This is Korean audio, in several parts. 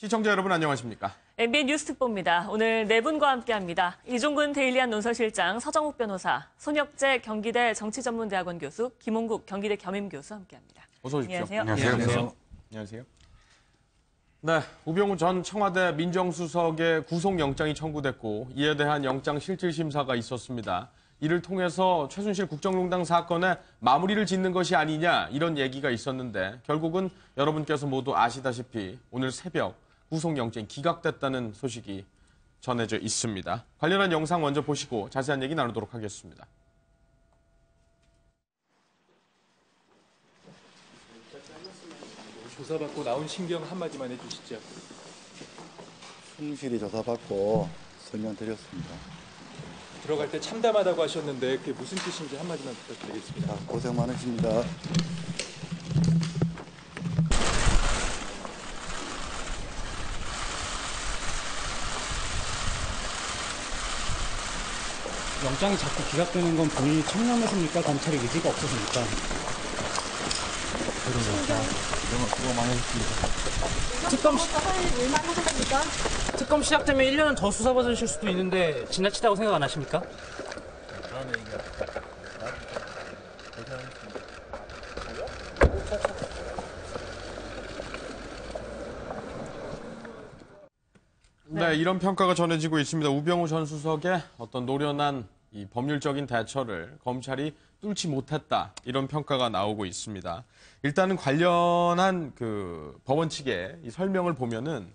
시청자 여러분 안녕하십니까? MBN 뉴스 특보입니다. 오늘 네 분과 함께합니다. 이종근 데일리한 논설실장, 서정욱 변호사, 손혁재 경기대 정치전문대학원 교수, 김홍국 경기대 겸임교수 함께합니다. 어서 오십시오. 안녕하세요. 안녕하세요. 안녕하세요. 네, 우병우 전 청와대 민정수석의 구속영장이 청구됐고 이에 대한 영장실질심사가 있었습니다. 이를 통해서 최순실 국정농단 사건에 마무리를 짓는 것이 아니냐 이런 얘기가 있었는데 결국은 여러분께서 모두 아시다시피 오늘 새벽 구속영장이 기각됐다는 소식이 전해져 있습니다. 관련한 영상 먼저 보시고 자세한 얘기 나누도록 하겠습니다. 조사받고 나온 신경 한마디만 해주시죠. 충실히 조사받고 설명드렸습니다. 들어갈 때 참담하다고 하셨는데 그게 무슨 뜻인지 한마디만 부탁드리겠습니다. 고생 많으십니다. 영장이 자꾸 기각되는 건 본인이 청렴해서입니까? 검찰의 의지가 없어서입니까? 특검 시작되면 1년은 더 수사받으실 수도 있는데 지나치다고 생각 안 하십니까? 네, 이런 평가가 전해지고 있습니다. 우병우 전 수석의 어떤 노련한 이 법률적인 대처를 검찰이 뚫지 못했다. 이런 평가가 나오고 있습니다. 일단은 관련한 그 법원 측의 이 설명을 보면은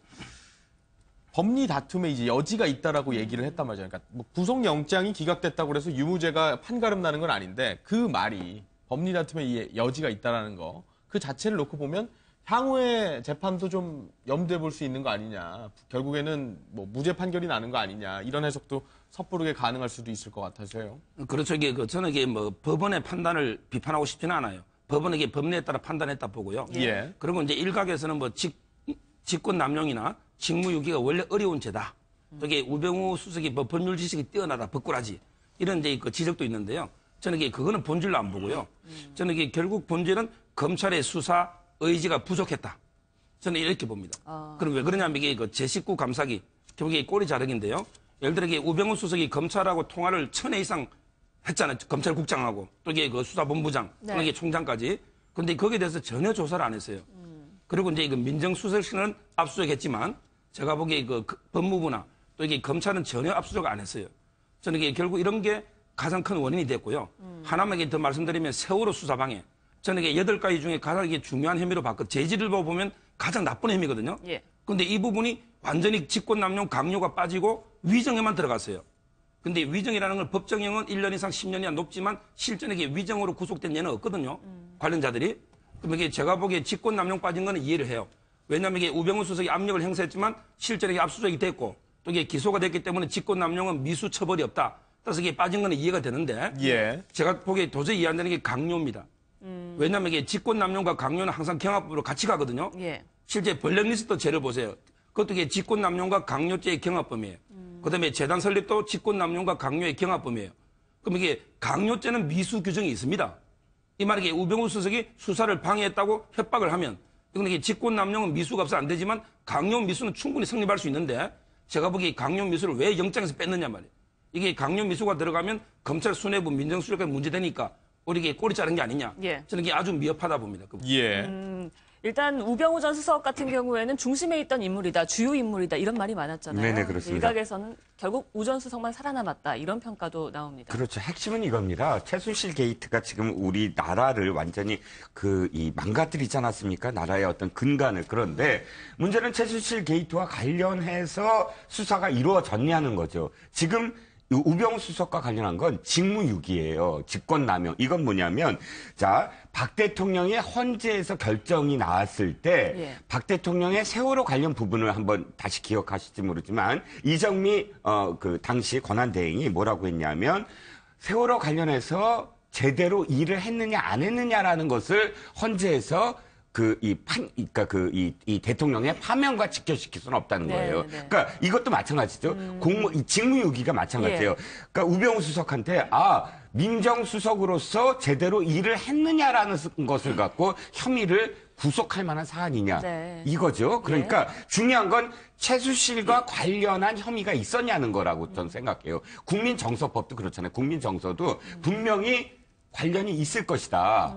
법리 다툼에 이제 여지가 있다라고 얘기를 했단 말이죠. 그러니까 뭐 구속영장이 기각됐다고 해서 유무죄가 판가름 나는 건 아닌데 그 말이 법리 다툼에 여지가 있다라는 거 그 자체를 놓고 보면 향후의 재판도 좀 염두에 볼 수 있는 거 아니냐. 결국에는 뭐 무죄 판결이 나는 거 아니냐. 이런 해석도 섣부르게 가능할 수도 있을 것 같아서요. 그렇죠. 저는 이게 뭐 법원의 판단을 비판하고 싶지는 않아요. 법원에게 법리에 따라 판단했다 보고요. 예. 그리고 이제 일각에서는 뭐 직권 남용이나 직무유기가 원래 어려운 죄다. 저게 우병우 수석이 뭐 법률 지식이 뛰어나다, 법꾸라지 이런 이제 그 지적도 있는데요. 저는 이게 그거는 본질로 안 보고요. 저는 이게 결국 본질은 검찰의 수사 의지가 부족했다. 저는 이렇게 봅니다. 그럼 왜 그러냐면 이게 그 제19 감사기 결국에 꼬리 자르기인데요. 예를 들어 이게 우병우 수석이 검찰하고 통화를 1000회 이상 했잖아요. 검찰국장하고 또 이게 그 수사본부장, 또 이게 총장까지. 그런데 거기에 대해서 전혀 조사를 안 했어요. 그리고 이제 그 민정수석실은 압수수색했지만 제가 보기에 그 법무부나 또 이게 검찰은 전혀 압수수색 안 했어요. 저는 이게 결국 이런 게 가장 큰 원인이 됐고요. 하나만 더 말씀드리면 세월호 수사방해. 저는 이게 8가지 중에 가장 이게 중요한 혐의로 봤거든요. 재질을 보면 가장 나쁜 혐의거든요. 예. 근데 이 부분이 완전히 직권남용 강요가 빠지고 위정에만 들어갔어요. 근데 위정이라는 걸 법정형은 1년 이상 10년 이하 높지만 실전에 이게 위정으로 구속된 예는 없거든요. 관련자들이. 그럼 이게 제가 보기에 직권남용 빠진 거는 이해를 해요. 왜냐하면 이게 우병우 수석이 압력을 행사했지만 실전에 이게 압수수색이 됐고 또 이게 기소가 됐기 때문에 직권남용은 미수 처벌이 없다. 따라서 이게 빠진 거는 이해가 되는데 예. 제가 보기에 도저히 이해 안 되는 게 강요입니다. 왜냐하면 이게 직권남용과 강요는 항상 경합으로 같이 가거든요. 예. 실제 블랙리스트 죄를 보세요. 그것도 이게 직권남용과 강요죄의 경합범이에요. 그다음에 재단 설립도 직권남용과 강요의 경합범이에요. 그럼 이게 강요죄는 미수 규정이 있습니다. 이 말이 우병우 수석이 수사를 방해했다고 협박을 하면 이건 이게 직권남용은 미수가 없어 안 되지만 강요 미수는 충분히 성립할 수 있는데 제가 보기에 강요 미수를 왜 영장에서 뺐느냐 말이에요. 이게 강요 미수가 들어가면 검찰 수뇌부 민정수석에 문제되니까 우리 이게 꼬리 자른 게 아니냐. 예. 저는 이게 아주 미흡하다 봅니다. 예. 일단 우병우 전 수석 같은 경우에는 중심에 있던 인물이다, 주요 인물이다 이런 말이 많았잖아요. 네네, 그렇습니다. 일각에서는 결국 우 전 수석만 살아남았다 이런 평가도 나옵니다. 그렇죠. 핵심은 이겁니다. 최순실 게이트가 지금 우리나라를 완전히 이 망가뜨리지 않았습니까? 나라의 어떤 근간을. 그런데 문제는 최순실 게이트와 관련해서 수사가 이루어졌냐는 거죠. 지금 우병우 수석과 관련한 건 직무유기예요. 직권남용. 이건 뭐냐면 박 대통령의 헌재에서 결정이 나왔을 때 박 대통령의 세월호 관련 부분을 한번 다시 기억하실지 모르지만 이정미 그 당시 권한대행이 뭐라고 했냐면 세월호 관련해서 제대로 일을 했느냐 안 했느냐라는 것을 헌재에서 이 대통령의 파면과 직결시킬 수는 없다는 거예요. 네. 그러니까 이것도 마찬가지죠. 직무유기가 마찬가지예요. 예. 그러니까 우병우 수석한테 민정수석으로서 제대로 일을 했느냐라는 것을 갖고 혐의를 구속할 만한 사안이냐 네. 이거죠. 그러니까 중요한 건 최순실과 관련한 혐의가 있었냐는 거라고 저는 생각해요. 국민정서법도 그렇잖아요. 국민정서도 분명히 관련이 있을 것이다.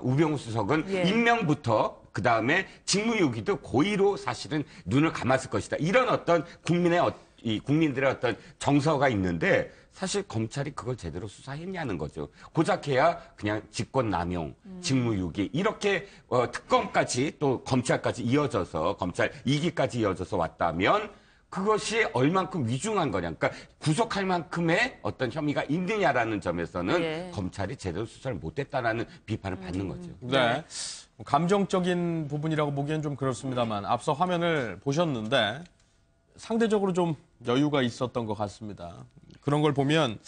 우병우 수석은 예. 임명부터 그다음에 직무유기도 고의로 사실은 눈을 감았을 것이다. 이런 어떤 국민들의 어떤 정서가 있는데 사실 검찰이 그걸 제대로 수사했냐는 거죠. 고작해야 그냥 직권남용, 직무유기 이렇게 특검까지 또 검찰까지 이어져서 검찰 2기까지 이어져서 왔다면 그것이 얼만큼 위중한 거냐. 그러니까 구속할 만큼의 어떤 혐의가 있느냐라는 점에서는 예. 검찰이 제대로 수사를 못했다라는 비판을 받는 거죠. 네. 감정적인 부분이라고 보기엔 좀 그렇습니다만 앞서 화면을 보셨는데 상대적으로 좀 여유가 있었던 것 같습니다. 그런 걸 보면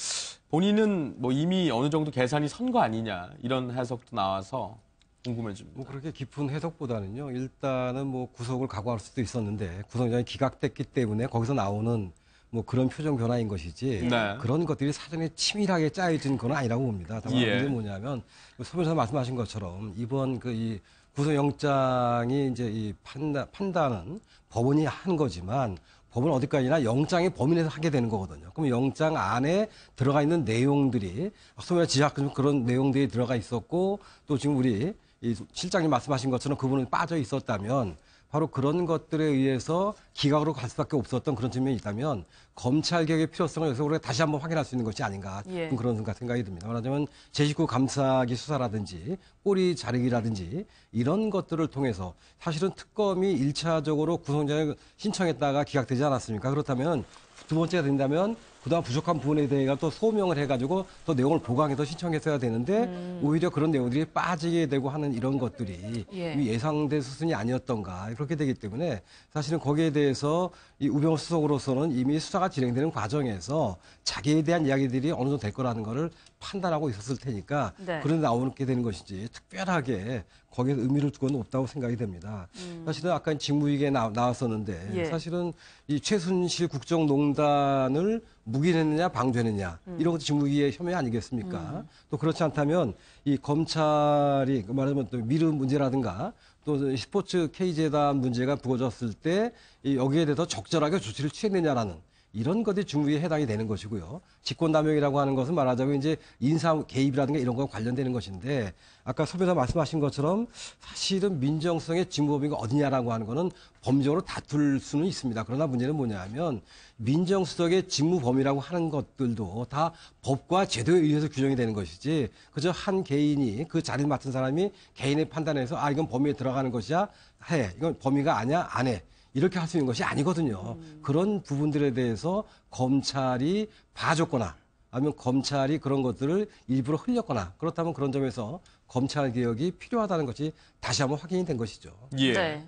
본인은 뭐 이미 어느 정도 계산이 선 거 아니냐 이런 해석도 나와서 궁금해집니다. 뭐 그렇게 깊은 해석보다는요. 일단은 뭐 구속을 각오할 수도 있었는데 구속영장이 기각됐기 때문에 거기서 나오는 뭐 그런 표정 변화인 것이지 네. 그런 것들이 사전에 치밀하게 짜여진 건 아니라고 봅니다. 다만 예. 문제는 뭐냐면 서 변호사 말씀하신 것처럼 이번 이 구속영장이 이제 이 판단은 법원이 한 거지만 법은 어디까지나 영장의 범위 내에서 하게 되는 거거든요. 그럼 영장 안에 들어가 있는 내용들이 소멸 지적 그런 내용들이 들어가 있었고 또 지금 우리 이 실장님 말씀하신 것처럼 그분은 빠져 있었다면 바로 그런 것들에 의해서 기각으로 갈 수밖에 없었던 그런 측면이 있다면 검찰개혁의 필요성을 여기서 우리가 다시 한번 확인할 수 있는 것이 아닌가 예. 그런 생각이 듭니다. 말하자면 제19 감사기 수사라든지 꼬리 자르기라든지 이런 것들을 통해서 사실은 특검이 1차적으로 구속영장을 신청했다가 기각되지 않았습니까? 그렇다면 두 번째가 된다면 그동안 부족한 부분에 대해 또 소명을 해가지고 또 내용을 보강해서 신청했어야 되는데 오히려 그런 내용들이 빠지게 되고 하는 이런 것들이 예. 예상된 수순이 아니었던가 그렇게 되기 때문에 사실은 거기에 대해서 이 우병우 수석으로서는 이미 수사가 진행되는 과정에서 자기에 대한 이야기들이 어느 정도 될 거라는 거를 판단하고 있었을 테니까 네. 그런 나오게 되는 것이지 특별하게 거기에 의미를 두고는 없다고 생각이 됩니다. 사실은 아까 직무위기에 나왔었는데 예. 사실은 이 최순실 국정농단을 묵인했느냐 방조했느냐 이런 것도 직무위기의 혐의 아니겠습니까? 또 그렇지 않다면 이 검찰이 말하자면 또 미르 문제라든가 또 스포츠 K재단 문제가 부거졌을 때 여기에 대해서 적절하게 조치를 취했느냐라는 이런 것이 직무위에 해당이 되는 것이고요. 직권남용이라고 하는 것은 말하자면 이제 인사 개입이라든가 이런 거와 관련되는 것인데 아까 서 변호사 말씀하신 것처럼 사실은 민정수석의 직무범위가 어디냐라고 하는 거는 법적으로 다툴 수는 있습니다. 그러나 문제는 뭐냐면 민정수석의 직무범위라고 하는 것들도 다 법과 제도에 의해서 규정이 되는 것이지 그저 한 개인이 그 자리를 맡은 사람이 개인의 판단에서 이건 범위에 들어가는 것이야 해. 이건 범위가 아니야 안 해. 이렇게 할 수 있는 것이 아니거든요. 그런 부분들에 대해서 검찰이 봐줬거나 아니면 검찰이 그런 것들을 일부러 흘렸거나 그렇다면 그런 점에서 검찰 개혁이 필요하다는 것이 다시 한번 확인이 된 것이죠. 예. 네.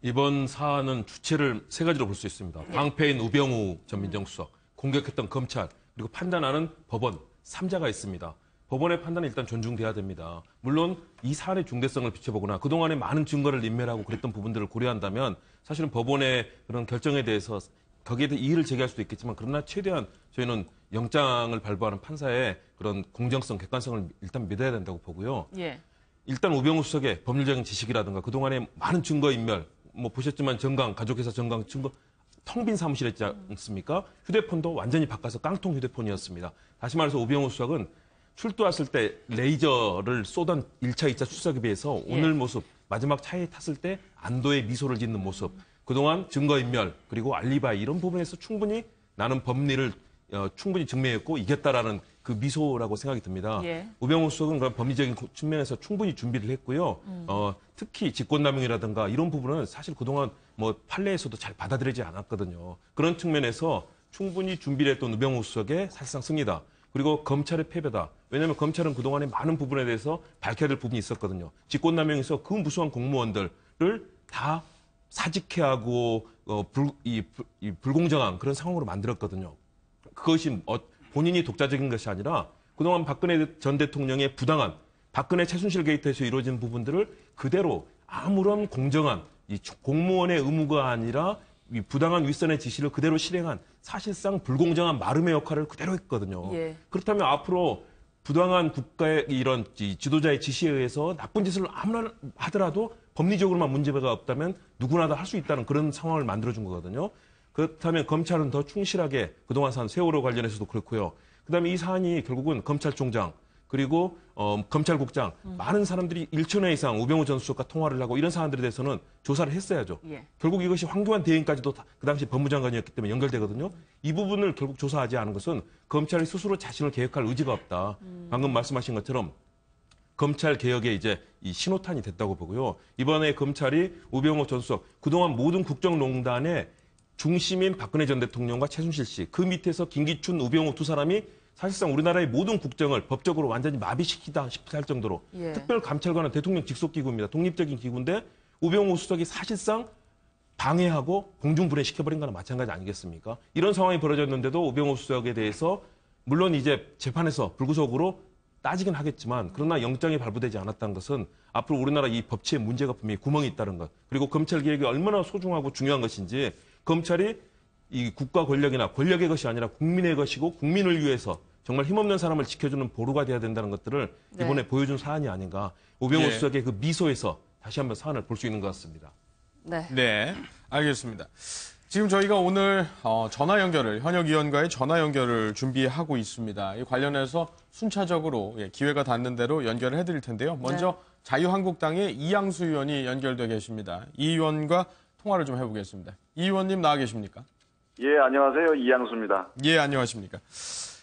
이번 사안은 주체를 세 가지로 볼 수 있습니다. 방패인 우병우 전 민정수석, 공격했던 검찰, 그리고 판단하는 법원 3자가 있습니다. 법원의 판단은 일단 존중돼야 됩니다. 물론 이 사안의 중대성을 비춰보거나 그동안에 많은 증거를 인멸하고 그랬던 부분들을 고려한다면 사실은 법원의 그런 결정에 대해서 거기에 대해 이의를 제기할 수도 있겠지만 그러나 최대한 저희는 영장을 발부하는 판사의 그런 공정성, 객관성을 일단 믿어야 된다고 보고요. 예. 일단 우병우 수석의 법률적인 지식이라든가 그동안에 많은 증거 인멸, 뭐 보셨지만 정강, 가족회사 정강 증거 텅 빈 사무실이었지 않습니까? 휴대폰도 완전히 바꿔서 깡통 휴대폰이었습니다. 다시 말해서 우병우 수석은 출두했을 때 레이저를 쏘던 1차, 2차 출석에 비해서 오늘 모습, 마지막 차에 탔을 때 안도의 미소를 짓는 모습, 그동안 증거인멸, 그리고 알리바이 이런 부분에서 충분히 나는 법리를 충분히 증명했고 이겼다라는 그 미소라고 생각이 듭니다. 예. 우병우 수석은 그런 법리적인 측면에서 충분히 준비를 했고요. 특히 직권남용이라든가 이런 부분은 사실 그동안 뭐 판례에서도 잘 받아들이지 않았거든요. 그런 측면에서 충분히 준비를 했던 우병우 수석의 사실상 승리다. 그리고 검찰의 패배다. 왜냐하면 검찰은 그동안에 많은 부분에 대해서 밝혀야 될 부분이 있었거든요. 직권남용에서 그 무수한 공무원들을 다 사직해 하고 불공정한 그런 상황으로 만들었거든요. 그것이 본인이 독자적인 것이 아니라 그동안 박근혜 전 대통령의 부당한 박근혜 최순실 게이트에서 이루어진 부분들을 그대로 아무런 공정한 이 공무원의 의무가 아니라 이 부당한 윗선의 지시를 그대로 실행한 사실상 불공정한 마름의 역할을 그대로 했거든요. 예. 그렇다면 앞으로 부당한 국가의 이런 지도자의 지시에 의해서 나쁜 짓을 아무나 하더라도 법리적으로만 문제가 없다면 누구나 다 할 수 있다는 그런 상황을 만들어준 거거든요. 그렇다면 검찰은 더 충실하게 그동안 산 세월호 관련해서도 그렇고요. 그다음에 이 사안이 결국은 검찰총장 그리고 검찰국장 많은 사람들이 1천회 이상 우병우 전 수석과 통화를 하고 이런 사안들에 대해서는 조사를 했어야죠. 예. 결국 이것이 황교안 대행까지도 그 당시 법무장관이었기 때문에 연결되거든요. 이 부분을 결국 조사하지 않은 것은 검찰이 스스로 자신을 개혁할 의지가 없다. 방금 말씀하신 것처럼 검찰 개혁의 이제 이 신호탄이 됐다고 보고요. 이번에 검찰이 우병우 전 수석 그동안 모든 국정농단의 중심인 박근혜 전 대통령과 최순실 씨, 그 밑에서 김기춘, 우병우 두 사람이 사실상 우리나라의 모든 국정을 법적으로 완전히 마비시키다 싶을 할 정도로 예. 특별감찰관은 대통령 직속기구입니다. 독립적인 기구인데 우병우 수석이 사실상 방해하고 공중분해시켜버린 거나 마찬가지 아니겠습니까? 이런 상황이 벌어졌는데도 우병우 수석에 대해서 물론 이제 재판에서 불구속으로 따지긴 하겠지만 그러나 영장이 발부되지 않았다는 것은 앞으로 우리나라 이 법치에 문제가 분명히 구멍이 있다는 것 그리고 검찰 개혁이 얼마나 소중하고 중요한 것인지 검찰이 이 국가 권력이나 권력의 것이 아니라 국민의 것이고 국민을 위해서 정말 힘없는 사람을 지켜주는 보루가 돼야 된다는 것들을 네. 이번에 보여준 사안이 아닌가. 우병우 예. 수석의 그 미소에서 다시 한번 사안을 볼 수 있는 것 같습니다. 네. 네, 알겠습니다. 지금 저희가 오늘 전화 연결을 현역 의원과의 전화 연결을 준비하고 있습니다. 이 관련해서 순차적으로 기회가 닿는 대로 연결을 해드릴 텐데요. 먼저 자유한국당의 이양수 의원이 연결돼 계십니다. 이 의원과 통화를 좀 해보겠습니다. 이 의원님 나와 계십니까? 예, 안녕하세요. 이양수입니다. 예, 안녕하십니까.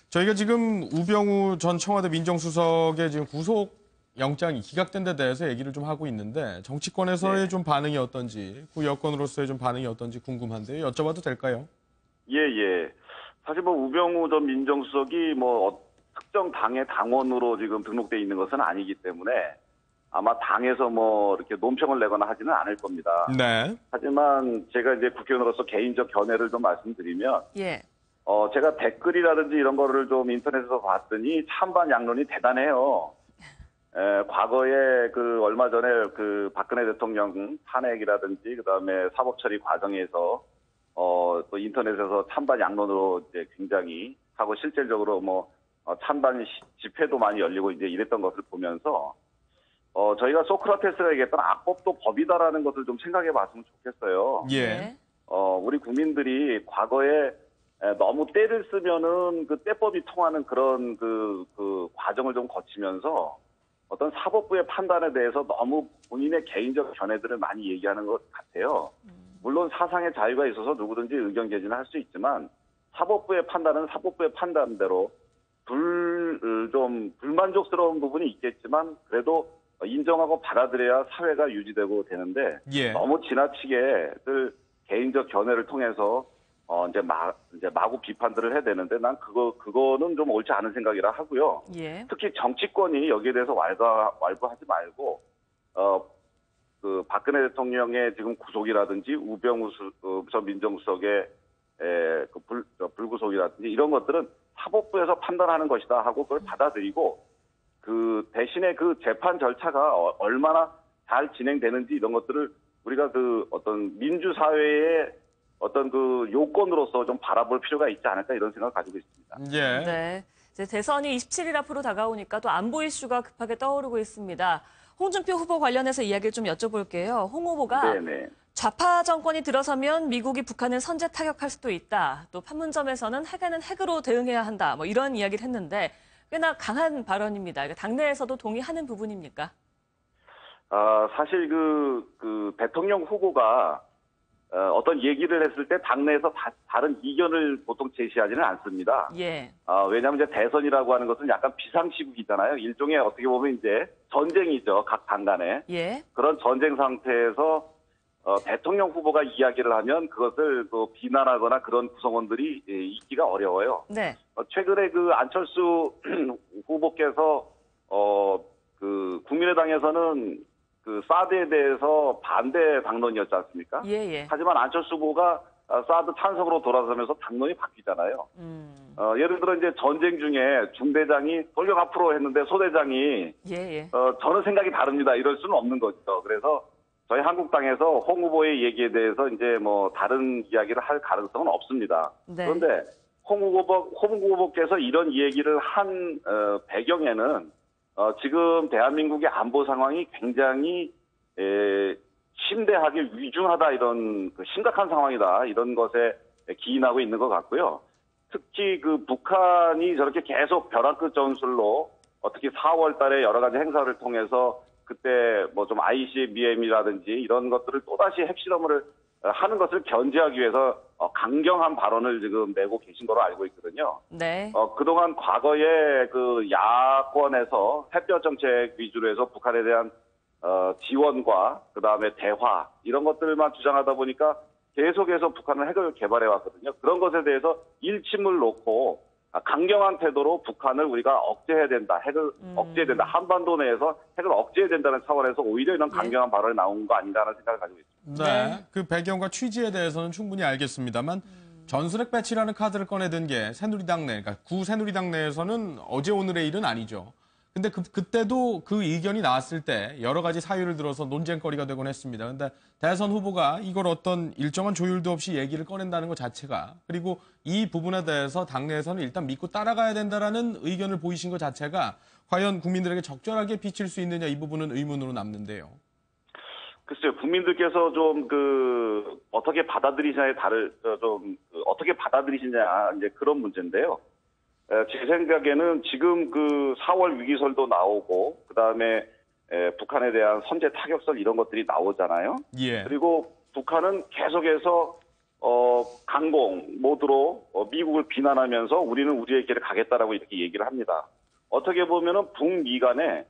저희가 지금 우병우 전 청와대 민정수석의 지금 구속 영장이 기각된 데 대해서 얘기를 좀 하고 있는데 정치권에서의 네. 좀 반응이 어떤지, 그 여권으로서의 좀 반응이 어떤지 궁금한데요. 여쭤봐도 될까요? 예, 예. 사실 뭐 우병우 전 민정수석이 뭐 특정 당의 당원으로 지금 등록돼 있는 것은 아니기 때문에 아마 당에서 뭐 이렇게 논평을 내거나 하지는 않을 겁니다. 네. 하지만 제가 이제 국회의원으로서 개인적 견해를 좀 말씀드리면 예. 제가 댓글이라든지 이런 거를 좀 인터넷에서 봤더니 찬반 양론이 대단해요. 과거에 그 얼마 전에 그 박근혜 대통령 탄핵이라든지 그다음에 사법 처리 과정에서 또 인터넷에서 찬반 양론으로 이제 굉장히 하고 실질적으로 뭐 찬반 집회도 많이 열리고 이제 이랬던 것을 보면서 저희가 소크라테스가 얘기했던 악법도 법이다라는 것을 좀 생각해 봤으면 좋겠어요. 예. 우리 국민들이 과거에 너무 때를 쓰면은 그 때법이 통하는 그런 그 과정을 좀 거치면서 어떤 사법부의 판단에 대해서 너무 본인의 개인적 견해들을 많이 얘기하는 것 같아요. 물론 사상의 자유가 있어서 누구든지 의견 개진을 할 수 있지만 사법부의 판단은 사법부의 판단대로 좀 불만족스러운 부분이 있겠지만 그래도 인정하고 받아들여야 사회가 유지되고 되는데 예. 너무 지나치게 개인적 견해를 통해서 이제 마구 비판들을 해야 되는데 난 그거는 좀 옳지 않은 생각이라 하고요. 예. 특히 정치권이 여기에 대해서 왈가왈부하지 말고 그 박근혜 대통령의 지금 구속이라든지 우병우 전 민정수석의 불구속이라든지 이런 것들은 사법부에서 판단하는 것이다 하고 그걸 받아들이고 그 대신에 그 재판 절차가 얼마나 잘 진행되는지 이런 것들을 우리가 그 어떤 민주사회의 어떤 그 요건으로서 좀 바라볼 필요가 있지 않을까 이런 생각을 가지고 있습니다. 예. 네. 이제 대선이 27일 앞으로 다가오니까 또 안보 이슈가 급하게 떠오르고 있습니다. 홍준표 후보 관련해서 이야기를 좀 여쭤볼게요. 홍 후보가 네네. 좌파 정권이 들어서면 미국이 북한을 선제 타격할 수도 있다. 또 판문점에서는 핵에는 핵으로 대응해야 한다. 뭐 이런 이야기를 했는데 꽤나 강한 발언입니다. 당내에서도 동의하는 부분입니까? 사실 그 대통령 후보가 어떤 얘기를 했을 때 당내에서 다른 이견을 보통 제시하지는 않습니다. 예. 왜냐하면 이제 대선이라고 하는 것은 약간 비상시국이잖아요. 일종의 어떻게 보면 이제 전쟁이죠. 각 당 간에. 예. 그런 전쟁 상태에서 대통령 후보가 이야기를 하면 그것을 또 비난하거나 그런 구성원들이 있기가 어려워요. 네. 최근에 그 안철수 후보께서 그 국민의당에서는 그 사드에 대해서 반대 당론이었지 않습니까? 예. 하지만 안철수 후보가 사드 찬성으로 돌아서면서 당론이 바뀌잖아요. 예를 들어 이제 전쟁 중에 중대장이 돌격 앞으로 했는데 소대장이 예. 저는 생각이 다릅니다. 이럴 수는 없는 거죠. 그래서 저희 한국당에서 홍 후보의 얘기에 대해서 이제 뭐 다른 이야기를 할 가능성은 없습니다. 네. 그런데 홍 후보께서 이런 얘기를 한 배경에는 지금 대한민국의 안보 상황이 굉장히 심대하게 위중하다, 이런 심각한 상황이다, 이런 것에 기인하고 있는 것 같고요. 특히 그 북한이 저렇게 계속 벼랑 끝 전술로 어떻게 4월 달에 여러 가지 행사를 통해서 그때 뭐 좀 ICBM이라든지 이런 것들을 또다시 핵실험을 하는 것을 견제하기 위해서 강경한 발언을 지금 내고 계신 거로 알고 있거든요. 네. 그동안 과거에 그 야권에서 햇볕 정책 위주로 해서 북한에 대한 지원과 그다음에 대화 이런 것들만 주장하다 보니까 계속해서 북한은 핵을 개발해 왔거든요. 그런 것에 대해서 일침을 놓고 강경한 태도로 북한을 우리가 억제해야 된다, 핵을 억제해야 된다, 한반도 내에서 핵을 억제해야 된다는 차원에서 오히려 이런 강경한 발언이 나온 거 아닌가라는 생각을 가지고 있습니다. 네, 그 배경과 취지에 대해서는 충분히 알겠습니다만 전술핵 배치라는 카드를 꺼내든 게 새누리당 내, 그러니까 구 새누리당 내에서는 어제 오늘의 일은 아니죠. 근데 그때도 그 의견이 나왔을 때 여러 가지 사유를 들어서 논쟁거리가 되곤 했습니다. 근데 대선 후보가 이걸 어떤 일정한 조율도 없이 얘기를 꺼낸다는 것 자체가, 그리고 이 부분에 대해서 당내에서는 일단 믿고 따라가야 된다라는 의견을 보이신 것 자체가 과연 국민들에게 적절하게 비칠 수 있느냐, 이 부분은 의문으로 남는데요. 글쎄요, 국민들께서 좀 어떻게 받아들이시냐에 어떻게 받아들이시냐, 이제 그런 문제인데요. 제 생각에는 지금 그 4월 위기설도 나오고, 그 다음에 북한에 대한 선제 타격설 이런 것들이 나오잖아요. 예. 그리고 북한은 계속해서 강공 모드로 미국을 비난하면서 우리는 우리의 길을 가겠다라고 이렇게 얘기를 합니다. 어떻게 보면은 북미 간에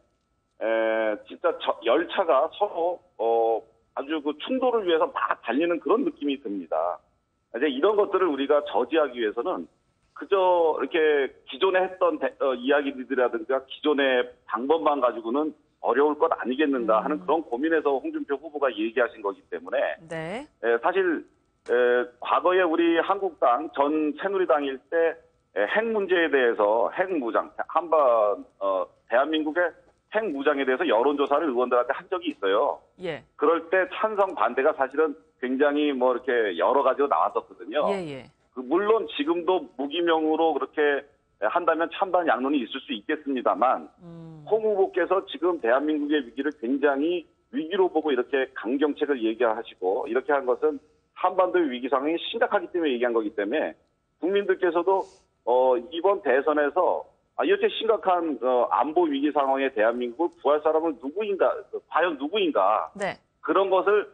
진짜 열차가 서로 아주 그 충돌을 위해서 막 달리는 그런 느낌이 듭니다. 이제 이런 것들을 우리가 저지하기 위해서는 그저 이렇게 기존에 했던 이야기들이라든가 기존의 방법만 가지고는 어려울 것 아니겠는가 하는 그런 고민에서 홍준표 후보가 얘기하신 거기 때문에 네. 사실 과거에 우리 한국당 전 새누리당일 때 핵 문제에 대해서 핵무장 대한민국의 핵무장에 대해서 여론조사를 의원들한테 한 적이 있어요. 예. 그럴 때 찬성 반대가 사실은 굉장히 뭐 이렇게 여러 가지로 나왔었거든요. 예. 물론 지금도 무기명으로 그렇게 한다면 찬반 양론이 있을 수 있겠습니다만 홍 후보께서 지금 대한민국의 위기를 굉장히 위기로 보고 이렇게 강경책을 얘기하시고 이렇게 한 것은 한반도의 위기 상황이 심각하기 때문에 얘기한 거기 때문에 국민들께서도 이번 대선에서 이렇게 심각한 안보 위기 상황에 대한민국을 구할 사람은 과연 누구인가 네. 그런 것을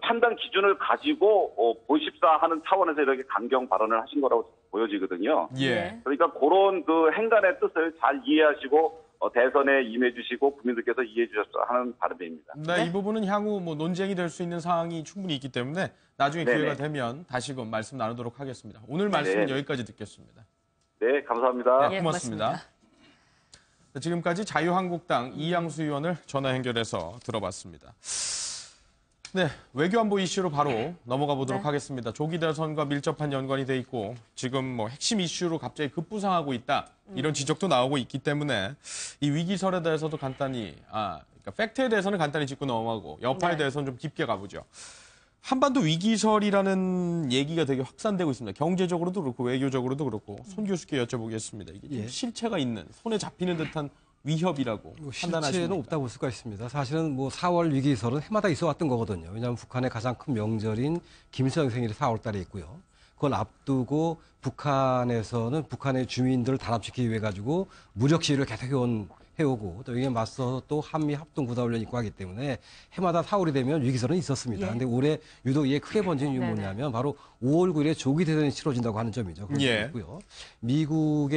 판단 기준을 가지고 보십사 하는 차원에서 이렇게 강경 발언을 하신 거라고 보여지거든요. 예. 그러니까 그런 그 행간의 뜻을 잘 이해하시고 대선에 임해주시고 국민들께서 이해해 주셨으면 하는 바람입니다. 네, 이 부분은 향후 뭐 논쟁이 될 수 있는 사항이 충분히 있기 때문에 나중에 네네. 기회가 되면 다시금 말씀 나누도록 하겠습니다. 오늘 말씀은 네. 여기까지 듣겠습니다. 네, 감사합니다. 네, 예, 고맙습니다. 네, 지금까지 자유한국당 이양수 의원을 전화 연결해서 들어봤습니다. 네, 외교안보 이슈로 바로 넘어가 보도록 하겠습니다. 조기 대선과 밀접한 연관이 돼 있고 지금 뭐 핵심 이슈로 갑자기 급부상하고 있다. 이런 지적도 나오고 있기 때문에 이 위기설에 대해서도 간단히 그러니까 팩트에 대해서는 간단히 짚고 넘어가고 여파에 네. 대해서는 좀 깊게 가보죠. 한반도 위기설이라는 얘기가 되게 확산되고 있습니다. 경제적으로도 그렇고 외교적으로도 그렇고 손 교수께 여쭤보겠습니다. 이게 좀 실체가 있는, 손에 잡히는 듯한 위협이라고 실체는 판단하십니까? 없다고 볼 수가 있습니다. 사실은 뭐 4월 위기설은 해마다 있어 왔던 거거든요. 왜냐하면 북한의 가장 큰 명절인 김일성 생일이 4월 달에 있고요. 그걸 앞두고 북한에서는 북한의 주민들을 단합시키기 위해 가지고 무력 시위를 계속 해오고 또 이게 맞서 또 한미 합동 구사훈련 있고 하기 때문에 해마다 4월이 되면 위기설은 있었습니다. 그런데 올해 유독 이게 크게 번진 이유는 네네. 뭐냐면 바로 5월 9일에 조기 대선이 치러진다고 하는 점이죠. 그런 점이 있고요. 미국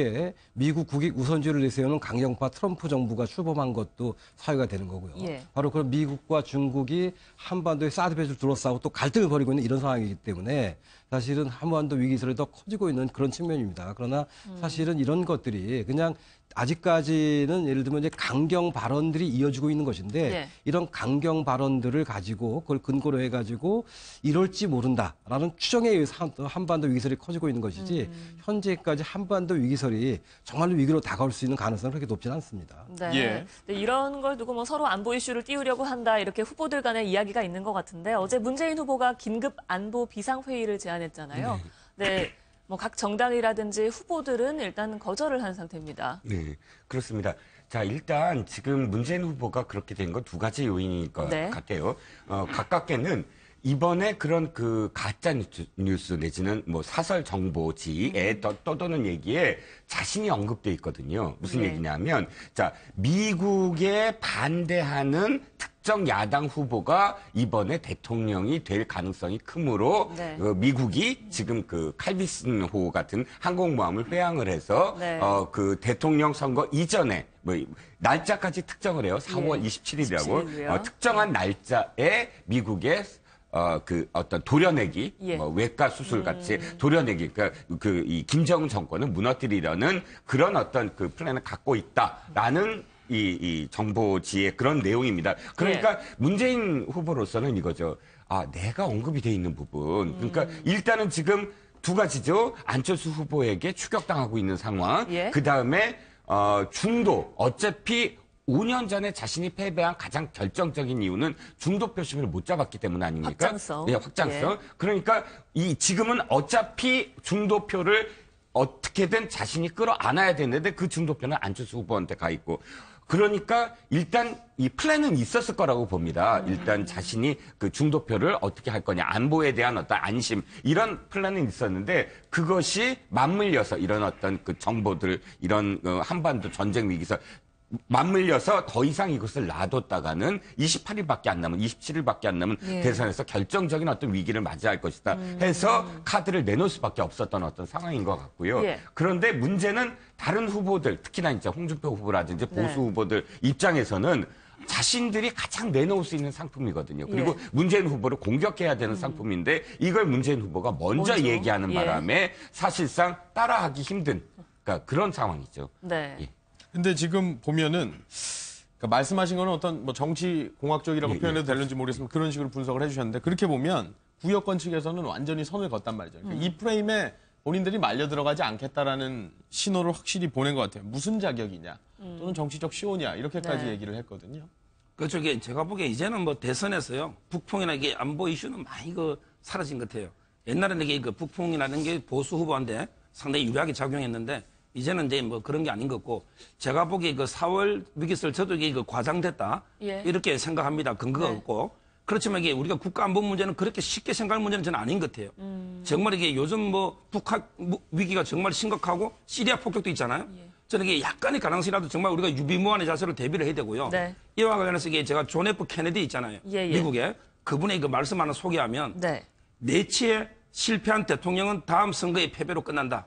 국익 우선주의를 내세우는 강경파 트럼프 정부가 출범한 것도 사유가 되는 거고요. 예. 바로 그 미국과 중국이 한반도의 사드 배치를 둘러싸고 또 갈등을 벌이고 있는 이런 상황이기 때문에 사실은 한반도 위기설이 더 커지고 있는 그런 측면입니다. 그러나 사실은 이런 것들이 그냥 아직까지는 예를 들면 이제 강경 발언들이 이어지고 있는 것인데 네. 이런 강경 발언들을 가지고 그걸 근거로 해가지고 이럴지 모른다라는 추정에 의해서 한반도 위기설이 커지고 있는 것이지 현재까지 한반도 위기설이 정말로 위기로 다가올 수 있는 가능성은 그렇게 높지는 않습니다. 네. 예. 네, 이런 걸 두고 뭐 서로 안보 이슈를 띄우려고 한다 이렇게 후보들 간의 이야기가 있는 것 같은데 어제 문재인 후보가 긴급 안보 비상회의를 제안했잖아요. 네. 뭐 각 정당이라든지 후보들은 일단 거절을 한 상태입니다. 네, 그렇습니다. 자, 일단 지금 문재인 후보가 그렇게 된 건 두 가지 요인일 것 네. 같아요. 가깝게는 이번에 그런 그 가짜 뉴스 내지는 뭐 사설 정보지에 떠도는 얘기에 자신이 언급돼 있거든요. 무슨 네. 얘기냐면, 자, 미국에 반대하는 특정 야당 후보가 이번에 대통령이 될 가능성이 크므로 네. 미국이 지금 그 칼비슨호 같은 항공모함을 회항을 해서 네. 그 대통령 선거 이전에 뭐 날짜까지 특정을 해요. 4월 예. 27일이라고 27일이요. 특정한 날짜에 미국의 그 어떤 도려내기, 예. 뭐 외과 수술 같이 도려내기, 그러니까 그 이 김정은 정권을 무너뜨리려는 그런 어떤 그 플랜을 갖고 있다라는 이 정보지의 그런 내용입니다. 그러니까 문재인 후보로서는 이거죠. 아, 내가 언급이 돼 있는 부분. 그러니까 일단은 지금 두 가지죠. 안철수 후보에게 추격당하고 있는 상황. 예. 그 다음에 중도. 어차피 5년 전에 자신이 패배한 가장 결정적인 이유는 중도 표심을 못 잡았기 때문 아닙니까? 확장성. 네, 확장성. 예. 그러니까 지금은 어차피 중도표를 어떻게든 자신이 끌어안아야 되는데 그 중도표는 안철수 후보한테 가 있고. 그러니까 일단 이 플랜은 있었을 거라고 봅니다. 일단 자신이 그 중도표를 어떻게 할 거냐, 안보에 대한 어떤 안심 이런 플랜은 있었는데 그것이 맞물려서 이런 어떤 그 정보들 이런 한반도 전쟁 위기에서 맞물려서 더 이상 이것을 놔뒀다가는 28일밖에 안 남은 27일밖에 안 남은 예. 대선에서 결정적인 어떤 위기를 맞이할 것이다 해서 카드를 내놓을 수밖에 없었던 어떤 상황인 것 같고요. 예. 그런데 문제는 다른 후보들 특히나 이제 홍준표 후보라든지 보수 네. 후보들 입장에서는 자신들이 가장 내놓을 수 있는 상품이거든요. 그리고 예. 문재인 후보를 공격해야 되는 상품인데 이걸 문재인 후보가 먼저 얘기하는 예. 바람에 사실상 따라하기 힘든 그러니까 그런 상황이죠. 네. 예. 근데 지금 보면은 그러니까 말씀하신 거는 어떤 뭐 정치 공학적이라고 예, 표현해도 되는지 모르겠지만 그런 식으로 분석을 해주셨는데 그렇게 보면 부여권 측에서는 완전히 선을 걷단 말이죠. 그러니까 이 프레임에 본인들이 말려 들어가지 않겠다라는 신호를 확실히 보낸 것 같아요. 무슨 자격이냐 또는 정치적 시호냐 이렇게까지 네. 얘기를 했거든요. 그렇죠. 이게 제가 보기에 이제는 뭐 대선에서요. 북풍이나 이게 안보 이슈는 많이 사라진 것 같아요. 옛날에는 이게 그 북풍이라는 게 보수 후보한테 상당히 유리하게 작용했는데 이제는 이제 뭐 그런 게 아닌 것 같고 제가 보기에 그 4월 위기설 저도 이게 과장됐다. 예. 이렇게 생각합니다. 근거가 네. 없고. 그렇지만 이게 우리가 국가 안보 문제는 그렇게 쉽게 생각할 문제는 저는 아닌 것 같아요. 정말 이게 요즘 뭐 북한 위기가 정말 심각하고 시리아 폭격도 있잖아요. 예. 저는 이게 약간의 가능성이라도 정말 우리가 유비무환의 자세로 대비를 해야 되고요. 네. 이와 관련해서 이게 제가 존 F 케네디 있잖아요. 예, 예. 미국에 그분의 그 말씀 하나 소개하면 네. 내치에 실패한 대통령은 다음 선거의 패배로 끝난다.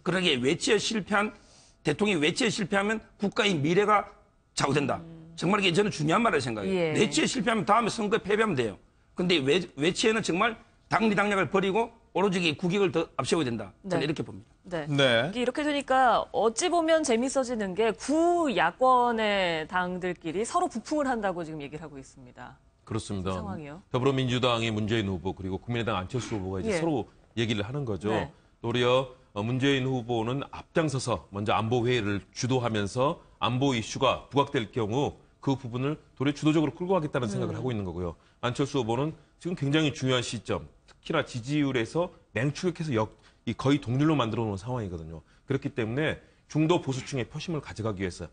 그러니까 외치에 실패한 대통령이 외치에 실패하면 국가의 미래가 좌우된다. 정말 이게 저는 중요한 말이라고 생각해요. 예. 내치에 실패하면 다음에 선거에 패배하면 돼요. 근데 외치에는 정말 당리당략을 버리고 오로지 국익을 더 앞세워야 된다. 저는 네. 이렇게 봅니다. 네. 네. 이게 이렇게 되니까 어찌 보면 재밌어지는 게 구야권의 당들끼리 서로 부풍을 한다고 지금 얘기를 하고 있습니다. 그렇습니다. 상황이요. 더불어민주당의 문재인 후보 그리고 국민의당 안철수 후보가 이제 예. 서로 얘기를 하는 거죠. 네. 도리어 문재인 후보는 앞장서서 먼저 안보 회의를 주도하면서 안보 이슈가 부각될 경우 그 부분을 도리어 주도적으로 끌고 가겠다는 생각을 하고 있는 거고요. 안철수 후보는 지금 굉장히 중요한 시점, 특히나 지지율에서 맹추격해서 거의 동률로 만들어 놓은 상황이거든요. 그렇기 때문에 중도 보수층의 표심을 가져가기 위해서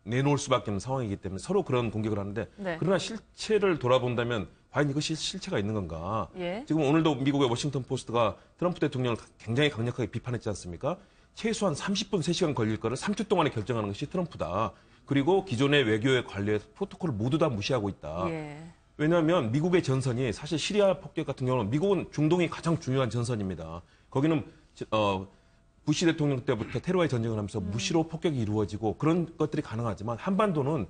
내놓을 수밖에 없는 상황이기 때문에 서로 그런 공격을 하는데 네. 그러나 실체를 돌아본다면 과연 이것이 실체가 있는 건가? 예. 지금 오늘도 미국의 워싱턴 포스트가 트럼프 대통령을 굉장히 강력하게 비판했지 않습니까? 최소한 30분, 3시간 걸릴 거를 3초 동안에 결정하는 것이 트럼프다. 그리고 기존의 외교에 관련해서 프로토콜을 모두 다 무시하고 있다. 예. 왜냐하면 미국의 전선이 사실 시리아 폭격 같은 경우는 미국은 중동이 가장 중요한 전선입니다. 거기는 부시 대통령 때부터 테러의 전쟁을 하면서 무시로 폭격이 이루어지고 그런 것들이 가능하지만 한반도는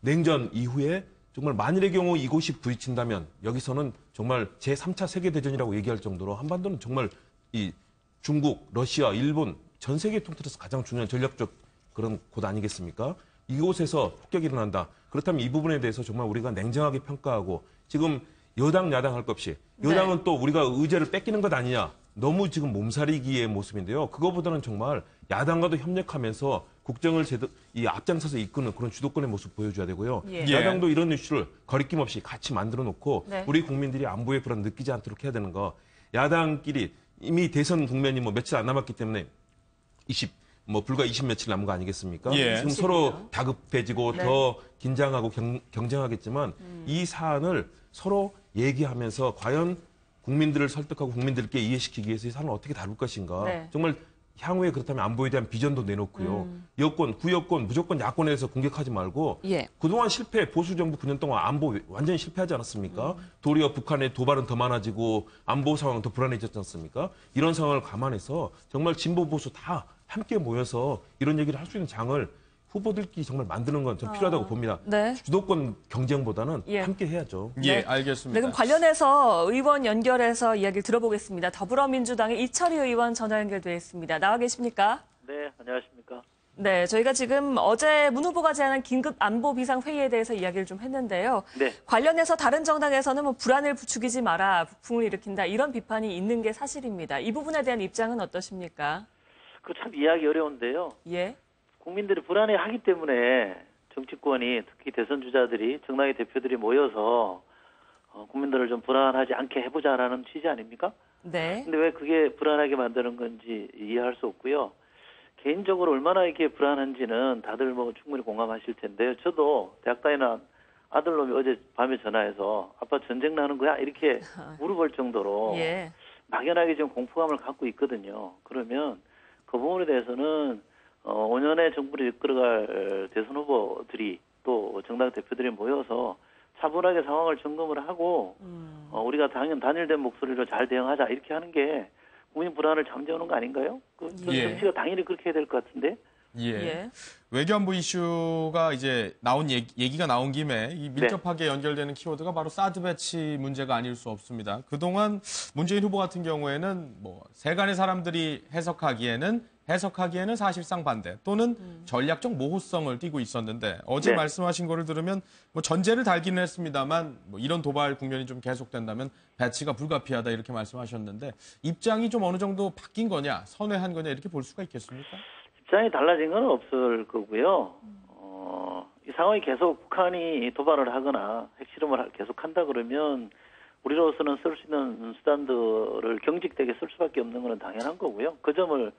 냉전 이후에 정말 만일의 경우 이곳이 부딪힌다면 여기서는 정말 제3차 세계대전이라고 얘기할 정도로 한반도는 정말 이 중국, 러시아, 일본 전 세계 통틀어서 가장 중요한 전략적 그런 곳 아니겠습니까? 이곳에서 폭격이 일어난다. 그렇다면 이 부분에 대해서 정말 우리가 냉정하게 평가하고 지금 여당, 야당 할 것 없이 여당은 네. 또 우리가 의제를 뺏기는 것 아니냐. 너무 지금 몸살이기의 모습인데요. 그거보다는 정말 야당과도 협력하면서 국정을 이 앞장서서 이끄는 그런 주도권의 모습 보여줘야 되고요. 예. 야당도 이런 이슈를 거리낌 없이 같이 만들어 놓고 네. 우리 국민들이 안보의 불안 느끼지 않도록 해야 되는 거. 야당끼리 이미 대선 국면이 뭐 며칠 안 남았기 때문에 불과 20 며칠 남은 거 아니겠습니까? 예. 지금 서로 다급해지고 네. 더 긴장하고 경쟁하겠지만 이 사안을 서로 얘기하면서 과연 국민들을 설득하고 국민들께 이해시키기 위해서 이 사안을 어떻게 다룰 것인가. 네. 정말 향후에 그렇다면 안보에 대한 비전도 내놓고요. 여권, 구여권, 무조건 야권에서 공격하지 말고 예. 그동안 보수 정부 9년 동안 안보 완전히 실패하지 않았습니까? 도리어 북한의 도발은 더 많아지고 안보 상황은 더 불안해졌지 않습니까? 이런 상황을 감안해서 정말 진보 보수 다 함께 모여서 이런 얘기를 할 수 있는 장을 후보들끼리 정말 만드는 건 좀 필요하다고 봅니다. 네. 주도권 경쟁보다는 예. 함께 해야죠. 예, 네. 알겠습니다. 네, 그럼 관련해서 의원 연결해서 이야기를 들어보겠습니다. 더불어민주당의 이철희 의원 전화 연결되어 있습니다. 나와 계십니까? 네, 안녕하십니까. 네, 저희가 지금 어제 문 후보가 제안한 긴급 안보 비상 회의에 대해서 이야기를 좀 했는데요. 네. 관련해서 다른 정당에서는 뭐 불안을 부추기지 마라, 북풍을 일으킨다 이런 비판이 있는 게 사실입니다. 이 부분에 대한 입장은 어떠십니까? 그 참 이해하기 어려운데요. 예. 국민들이 불안해하기 때문에 정치권이 특히 대선 주자들이 정당의 대표들이 모여서 국민들을 좀 불안하지 않게 해보자라는 취지 아닙니까? 네. 근데 왜 그게 불안하게 만드는 건지 이해할 수 없고요. 개인적으로 얼마나 이게 불안한지는 다들 뭐 충분히 공감하실 텐데요. 저도 대학 다니는 아들놈이 어제 밤에 전화해서 아빠 전쟁 나는 거야? 이렇게 물어볼 정도로 예. 막연하게 지금 공포감을 갖고 있거든요. 그러면 그 부분에 대해서는 5년의 정부를 이끌어갈 대선 후보들이 또 정당 대표들이 모여서 차분하게 상황을 점검을 하고 우리가 단일된 목소리로 잘 대응하자 이렇게 하는 게 국민 불안을 잠재우는 거 아닌가요? 예. 정치가 당연히 그렇게 해야 될 것 같은데. 예. 예. 외교안보 이슈가 이제 얘기가 나온 김에 이 밀접하게 연결되는 키워드가 바로 사드 배치 문제가 아닐 수 없습니다. 그동안 문재인 후보 같은 경우에는 뭐 세간의 사람들이 해석하기에는 사실상 반대 또는 전략적 모호성을 띠고 있었는데 어제 네. 말씀하신 거를 들으면 뭐 전제를 달기는 했습니다만 뭐 이런 도발 국면이 좀 계속된다면 배치가 불가피하다 이렇게 말씀하셨는데 입장이 좀 어느 정도 바뀐 거냐, 선회한 거냐 이렇게 볼 수가 있겠습니까? 입장이 달라진 건 없을 거고요. 이 상황이 계속 북한이 도발을 하거나 핵실험을 계속한다 그러면 우리로서는 쓸 수 있는 수단들을 경직되게 쓸 수밖에 없는 건 당연한 거고요. 그 점을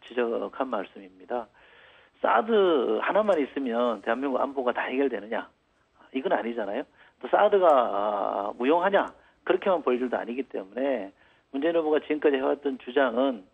지적한 말씀입니다. 사드 하나만 있으면 대한민국 안보가 다 해결되느냐? 이건 아니잖아요. 또 사드가 무용하냐? 그렇게만 볼 일도 아니기 때문에 문재인 후보가 지금까지 해왔던 주장은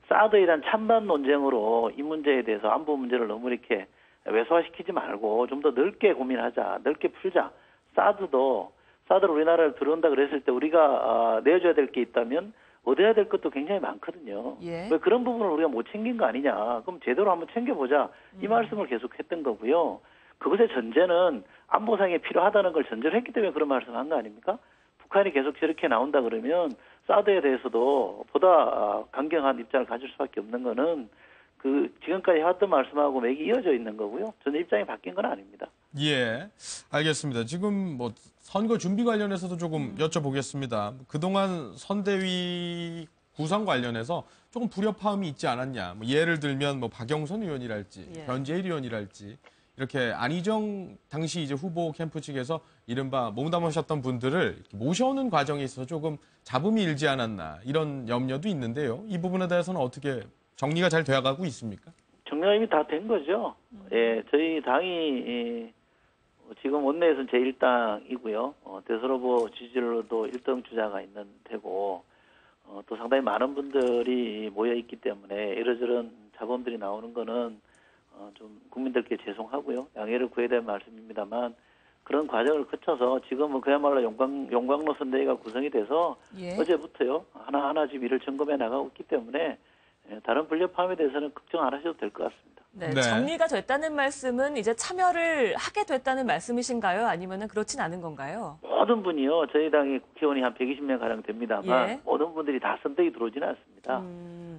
사드에 대한 찬반 논쟁으로 이 문제에 대해서 안보 문제를 너무 이렇게 왜소화시키지 말고 좀 더 넓게 고민하자, 넓게 풀자. 사드를 우리나라를 들어온다 그랬을 때 우리가 내줘야 될 게 있다면 얻어야 될 것도 굉장히 많거든요. 예. 왜 그런 부분을 우리가 못 챙긴 거 아니냐. 그럼 제대로 한번 챙겨보자. 이 말씀을 계속 했던 거고요. 그것의 전제는 안보상에 필요하다는 걸 전제로 했기 때문에 그런 말씀을 한 거 아닙니까? 북한이 계속 저렇게 나온다 그러면 사드에 대해서도 보다 강경한 입장을 가질 수밖에 없는 거는 그 지금까지 해왔던 말씀하고 맥이 이어져 있는 거고요. 저는 입장이 바뀐 건 아닙니다. 예, 알겠습니다. 지금 뭐 선거 준비 관련해서도 조금 여쭤보겠습니다. 그동안 선대위 구성 관련해서 조금 불협화음이 있지 않았냐. 뭐 예를 들면 뭐 박영선 의원이랄지 예. 변재일 의원이랄지 이렇게 안희정 당시 이제 후보 캠프 측에서 이른바 몸담으셨던 분들을 이렇게 모셔오는 과정에 있어서 조금 잡음이 일지 않았나 이런 염려도 있는데요. 이 부분에 대해서는 어떻게 정리가 잘 되어가고 있습니까? 정리가 이미 다 된 거죠. 예, 저희 당이 지금 원내에서는 제1당이고요. 대선 후보 지지율도 1등 주자가 있는 데고 또 상당히 많은 분들이 모여 있기 때문에 이러저런 자본들이 나오는 거는 좀 국민들께 죄송하고요. 양해를 구해야 될 말씀입니다만 그런 과정을 거쳐서 지금은 그야말로 용광로 선대위가 구성이 돼서 예. 어제부터요. 하나하나 지금 일을 점검해 나가고 있기 때문에 다른 불협화음에 대해서는 걱정 안 하셔도 될 것 같습니다. 네, 네. 정리가 됐다는 말씀은 이제 참여를 하게 됐다는 말씀이신가요? 아니면 그렇진 않은 건가요? 모든 분이요. 저희 당의 국회의원이 한 120명 가량 됩니다만 예. 모든 분들이 다 선택이 들어오지는 않습니다.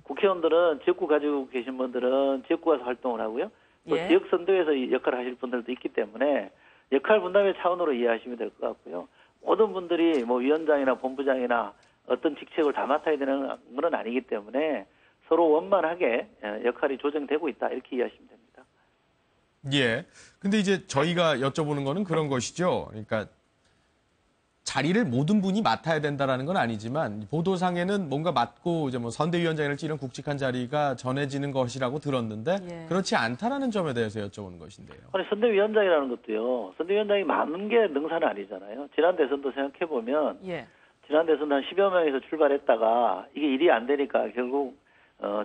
국회의원들은 지역구 가지고 계신 분들은 지역구 가서 활동을 하고요. 또 예. 지역 선대위에서 역할을 하실 분들도 있기 때문에 역할 분담의 차원으로 이해하시면 될 것 같고요. 모든 분들이 뭐 위원장이나 본부장이나 어떤 직책을 다 맡아야 되는 건 아니기 때문에 서로 원만하게 역할이 조정되고 있다 이렇게 이해하시면 됩니다. 예. 근데 이제 저희가 여쭤보는 거는 그런 것이죠. 그러니까 자리를 모든 분이 맡아야 된다라는 건 아니지만 보도상에는 뭔가 맡고 이제 뭐 선대위원장이랄지 이런 굵직한 자리가 전해지는 것이라고 들었는데 예. 그렇지 않다라는 점에 대해서 여쭤보는 것인데요. 아니, 선대위원장이라는 것도요, 선대위원장이 많은 게 능사는 아니잖아요. 지난 대선도 생각해보면, 예. 지난 대선 한 10여 명에서 출발했다가 이게 일이 안 되니까 결국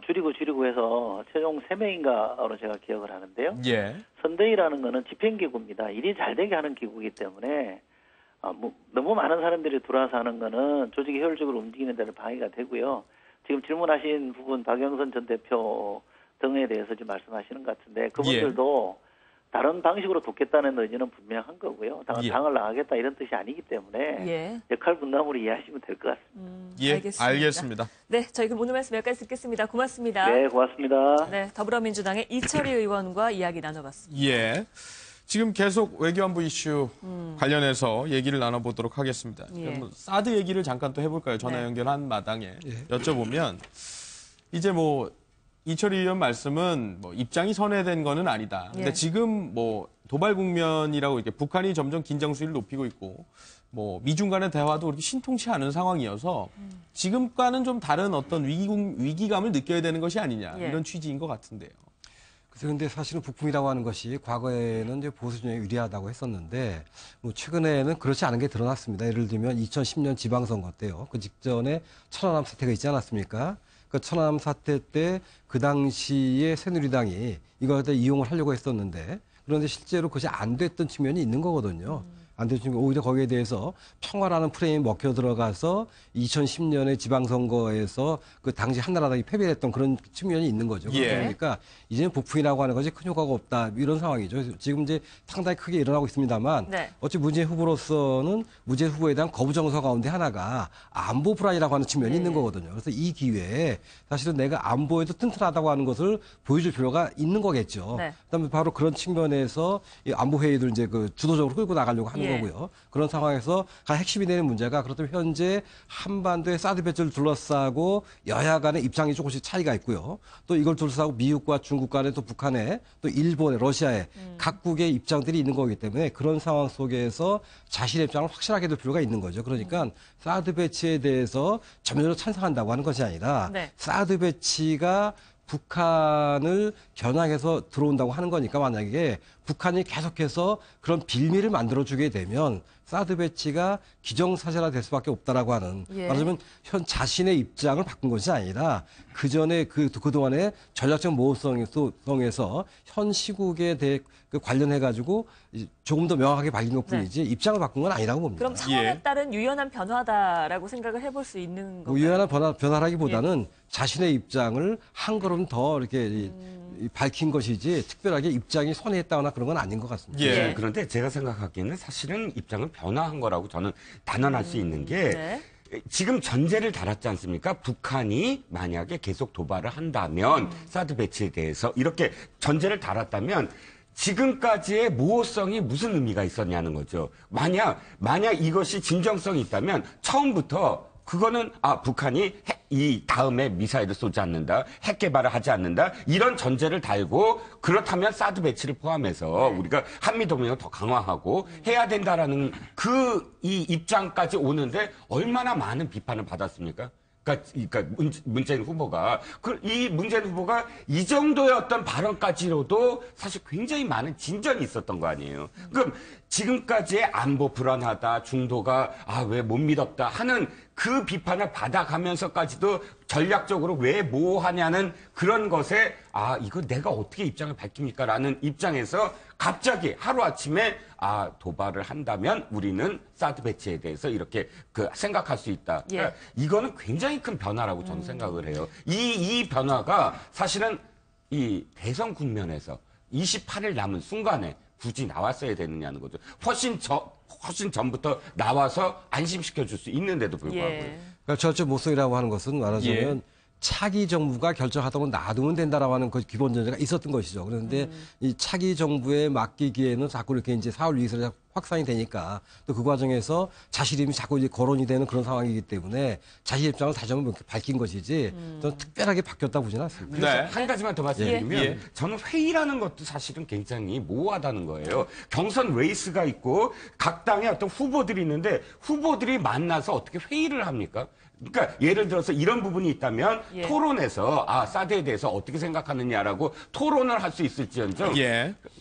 줄이고 해서 최종 3명인가로 제가 기억을 하는데요. 예. 선대위라는 거는 집행기구입니다. 일이 잘 되게 하는 기구이기 때문에 너무 많은 사람들이 들어와서 하는 거는 조직이 효율적으로 움직이는 데는 방해가 되고요. 지금 질문하신 부분 박영선 전 대표 등에 대해서 지금 말씀하시는 것 같은데 그분들도 다른 방식으로 돕겠다는 의지는 분명한 거고요. 당을 나가겠다 이런 뜻이 아니기 때문에 역할 분담으로 이해하시면 될 것 같습니다. 예, 알겠습니다. 네, 저희 그럼 오늘 말씀 여기까지 듣겠습니다. 고맙습니다. 네, 고맙습니다. 네, 더불어민주당의 이철희 의원과 이야기 나눠봤습니다. 예. 지금 계속 외교안보 이슈 관련해서 얘기를 나눠보도록 하겠습니다. 예. 사드 얘기를 잠깐 또 해볼까요? 전화 연결한 마당에 여쭤보면 이제 뭐 이철희 의원 말씀은 뭐 입장이 선회된 거는 아니다. 근데 지금 뭐 도발 국면이라고 이렇게 북한이 점점 긴장 수위를 높이고 있고 뭐 미중 간의 대화도 그렇게 신통치 않은 상황이어서 지금과는 좀 다른 어떤 위기감을 느껴야 되는 것이 아니냐 이런 취지인 것 같은데요. 그런데 사실은 북풍이라고 하는 것이 과거에는 이제 보수 진영에 유리하다고 했었는데 뭐 최근에는 그렇지 않은 게 드러났습니다. 예를 들면 2010년 지방선거 때요. 그 직전에 천안함 사태가 있지 않았습니까? 그 천안함 사태 때 그 당시에 새누리당이 이걸 갖다 이용을 하려고 했었는데 그런데 실제로 그것이 안 됐던 측면이 있는 거거든요. 안 됐던 측면, 오히려 거기에 대해서 평화라는 프레임이 먹혀 들어가서 2010년에 지방선거에서 그 당시 한나라당이 패배했던 그런 측면이 있는 거죠. 그러니까 이제는 북풍이라고 하는 것이 큰 효과가 없다 이런 상황이죠. 지금 이제 상당히 크게 일어나고 있습니다만 어찌 문재인 후보로서는 문재인 후보에 대한 거부 정서 가운데 하나가 안보 불안이라고 하는 측면이 있는 거거든요. 그래서 이 기회에 사실은 내가 안보에도 튼튼하다고 하는 것을 보여줄 필요가 있는 거겠죠. 그다음에 바로 그런 측면에서 이 안보 회의를 이제 그 주도적으로 끌고 나가려고 하는 거고요. 그런 상황에서 가장 핵심이 되는 문제가 그렇다면 현재 한반도의 사드 배치를 둘러싸고 여야 간의 입장이 조금씩 차이가 있고요. 또 이걸 둘러싸고 미국과 중국 간에 또 북한에 또 일본에 러시아에 각국의 입장들이 있는 거기 때문에 그런 상황 속에서 자신의 입장을 확실하게 둘 필요가 있는 거죠. 그러니까 사드 배치에 대해서 전면적으로 찬성한다고 하는 것이 아니라 사드 배치가 북한을 겨냥해서 들어온다고 하는 거니까 만약에 북한이 계속해서 그런 빌미를 만들어주게 되면 사드 배치가 기정사실화 될 수밖에 없다라고 하는 말하자면 현 자신의 입장을 바꾼 것이 아니라 그전에 그동안의 전략적 모호성에서 현 시국에 대해 관련해가지고 조금 더 명확하게 밝힌 것뿐이지 입장을 바꾼 건 아니라고 봅니다. 그럼 상황에 따른 유연한 변화다라고 생각을 해볼 수 있는 건가요? 유연한 변화라기보다는 자신의 입장을 한 걸음 더 이렇게 밝힌 것이지 특별하게 입장이 선회했다거나 그런 건 아닌 것 같습니다. 그런데 제가 생각하기에는 사실은 입장을 변화한 거라고 저는 단언할 수 있는 게 지금 전제를 달았지 않습니까? 북한이 만약에 계속 도발을 한다면 사드 배치에 대해서 이렇게 전제를 달았다면 지금까지의 모호성이 무슨 의미가 있었냐는 거죠. 만약 이것이 진정성이 있다면 처음부터 그거는 북한이 이 다음에 미사일을 쏘지 않는다, 핵 개발을 하지 않는다 이런 전제를 달고 그렇다면 사드 배치를 포함해서 우리가 한미 동맹을 더 강화하고 해야 된다라는 이 입장까지 오는데 얼마나 많은 비판을 받았습니까? 그러니까 문재인 후보가 이 정도의 어떤 발언까지로도 사실 굉장히 많은 진전이 있었던 거 아니에요. 그럼 지금까지의 안보 불안하다, 중도가 왜 못 믿었다 하는 그 비판을 받아가면서까지도 전략적으로 왜 모호하냐는 그런 것에 이거 내가 어떻게 입장을 밝힙니까라는 입장에서 갑자기 하루아침에 도발을 한다면 우리는 사드 배치에 대해서 이렇게 생각할 수 있다. 그러니까 이거는 굉장히 큰 변화라고 저는 생각을 해요. 이 변화가 사실은 이 대선 국면에서 28일 남은 순간에 굳이 나왔어야 되느냐는 거죠. 훨씬 전부터 나와서 안심시켜 줄 수 있는데도 불구하고. 그러니까 전체 모성이라고 하는 것은 말하자면 차기 정부가 결정하다고 놔두면 된다라고 하는 그 기본 전제가 있었던 것이죠. 그런데 이 차기 정부에 맡기기에는 자꾸 이렇게 이제 4월 2일에 확산이 되니까 또 그 과정에서 자신 이름이 자꾸 이제 거론이 되는 그런 상황이기 때문에 자신 입장을 다시 한번 이렇게 밝힌 것이지 저는 특별하게 바뀌었다고 보지는 않습니다. 그래서 네. 한 가지만 더 말씀드리면 저는 회의라는 것도 사실은 굉장히 모호하다는 거예요. 경선 레이스가 있고 각 당의 어떤 후보들이 있는데 후보들이 만나서 어떻게 회의를 합니까? 그러니까 예를 들어서 이런 부분이 있다면 토론에서 사드에 대해서 어떻게 생각하느냐라고 토론을 할 수 있을지언정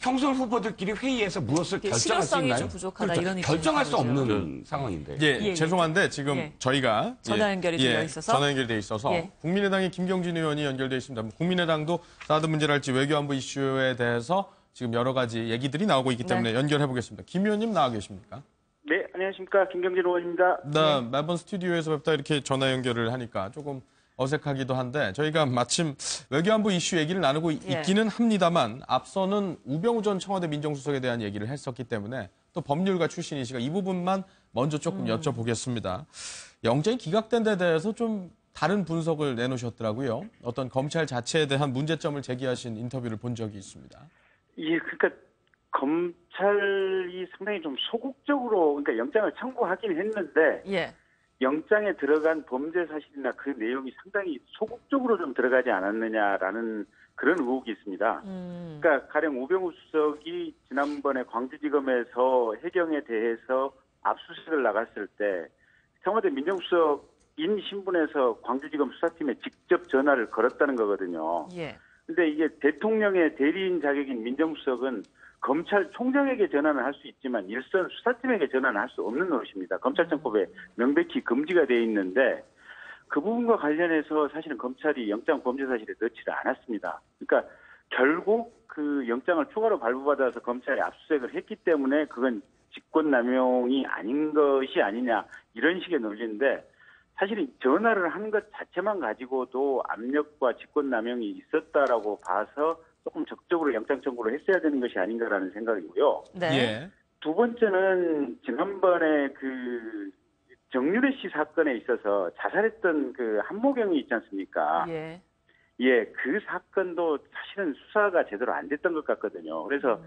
경선 후보들끼리 회의에서 무엇을 결정할 수 실효성이 있나요? 좀 부족하다, 그렇죠. 이런 결정할 수 입장이죠. 없는 상황인데. 죄송한데 지금 저희가 전화 연결이 되어 있어서 전화 연결돼 있어서 국민의당의 김경진 의원이 연결돼 있습니다. 국민의당도 사드 문제랄지 외교안보 이슈에 대해서 지금 여러 가지 얘기들이 나오고 있기 때문에 연결해 보겠습니다. 김 의원님 나와 계십니까? 네, 안녕하십니까. 김경진 의원입니다. 매번 스튜디오에서 뵙다 이렇게 전화 연결을 하니까 조금 어색하기도 한데 저희가 마침 외교안보 이슈 얘기를 나누고 있기는 합니다만 앞서는 우병우 전 청와대 민정수석에 대한 얘기를 했었기 때문에 또 법률가 출신이시가 이 부분만 먼저 조금 여쭤보겠습니다. 영장이 기각된 데 대해서 좀 다른 분석을 내놓으셨더라고요. 어떤 검찰 자체에 대한 문제점을 제기하신 인터뷰를 본 적이 있습니다. 예, 그러니까 검찰이 상당히 좀 소극적으로, 그러니까 영장을 청구하긴 했는데 영장에 들어간 범죄 사실이나 그 내용이 상당히 소극적으로 좀 들어가지 않았느냐라는 그런 의혹이 있습니다. 그러니까 가령 우병우 수석이 지난번에 광주지검에서 해경에 대해서 압수수색을 나갔을 때 청와대 민정수석인 신분에서 광주지검 수사팀에 직접 전화를 걸었다는 거거든요. 근데 이게 대통령의 대리인 자격인 민정수석은 검찰총장에게 전화는 할 수 있지만 일선 수사팀에게 전화는 할 수 없는 노릇입니다. 검찰청법에 명백히 금지가 돼 있는데 그 부분과 관련해서 사실은 검찰이 영장 범죄 사실에 넣지를 않았습니다. 그러니까 결국 그 영장을 추가로 발부받아서 검찰이 압수수색을 했기 때문에 그건 직권남용이 아닌 것이 아니냐 이런 식의 논리인데 사실은 전화를 한 것 자체만 가지고도 압력과 직권남용이 있었다라고 봐서 조금 적극적으로 영장 청구를 했어야 되는 것이 아닌가라는 생각이고요. 두 번째는 지난번에 그 정유래 씨 사건에 있어서 자살했던 그 한모경이 있지 않습니까? 그 사건도 사실은 수사가 제대로 안 됐던 것 같거든요. 그래서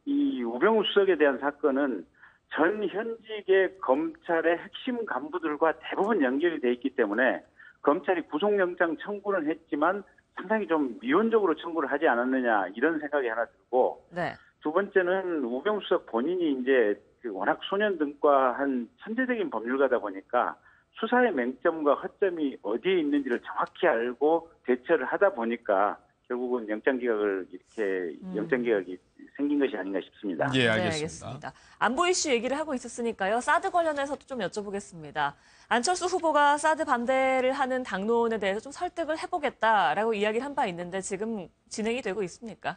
이 우병우 수석에 대한 사건은 전 현직의 검찰의 핵심 간부들과 대부분 연결이 돼 있기 때문에 검찰이 구속영장 청구는 했지만 상당히 좀 미온적으로 청구를 하지 않았느냐 이런 생각이 하나 들고 두 번째는 우병우 수석 본인이 이제 그 워낙 소년등과한 천재적인 법률가다 보니까 수사의 맹점과 허점이 어디에 있는지를 정확히 알고 대처를 하다 보니까 결국은 영장기각을 이렇게 영장기각이 생긴 것이 아닌가 싶습니다. 알겠습니다. 안보 이슈 얘기를 하고 있었으니까요. 사드 관련해서도 좀 여쭤보겠습니다. 안철수 후보가 사드 반대를 하는 당론에 대해서 좀 설득을 해보겠다라고 이야기를 한 바 있는데 지금 진행이 되고 있습니까?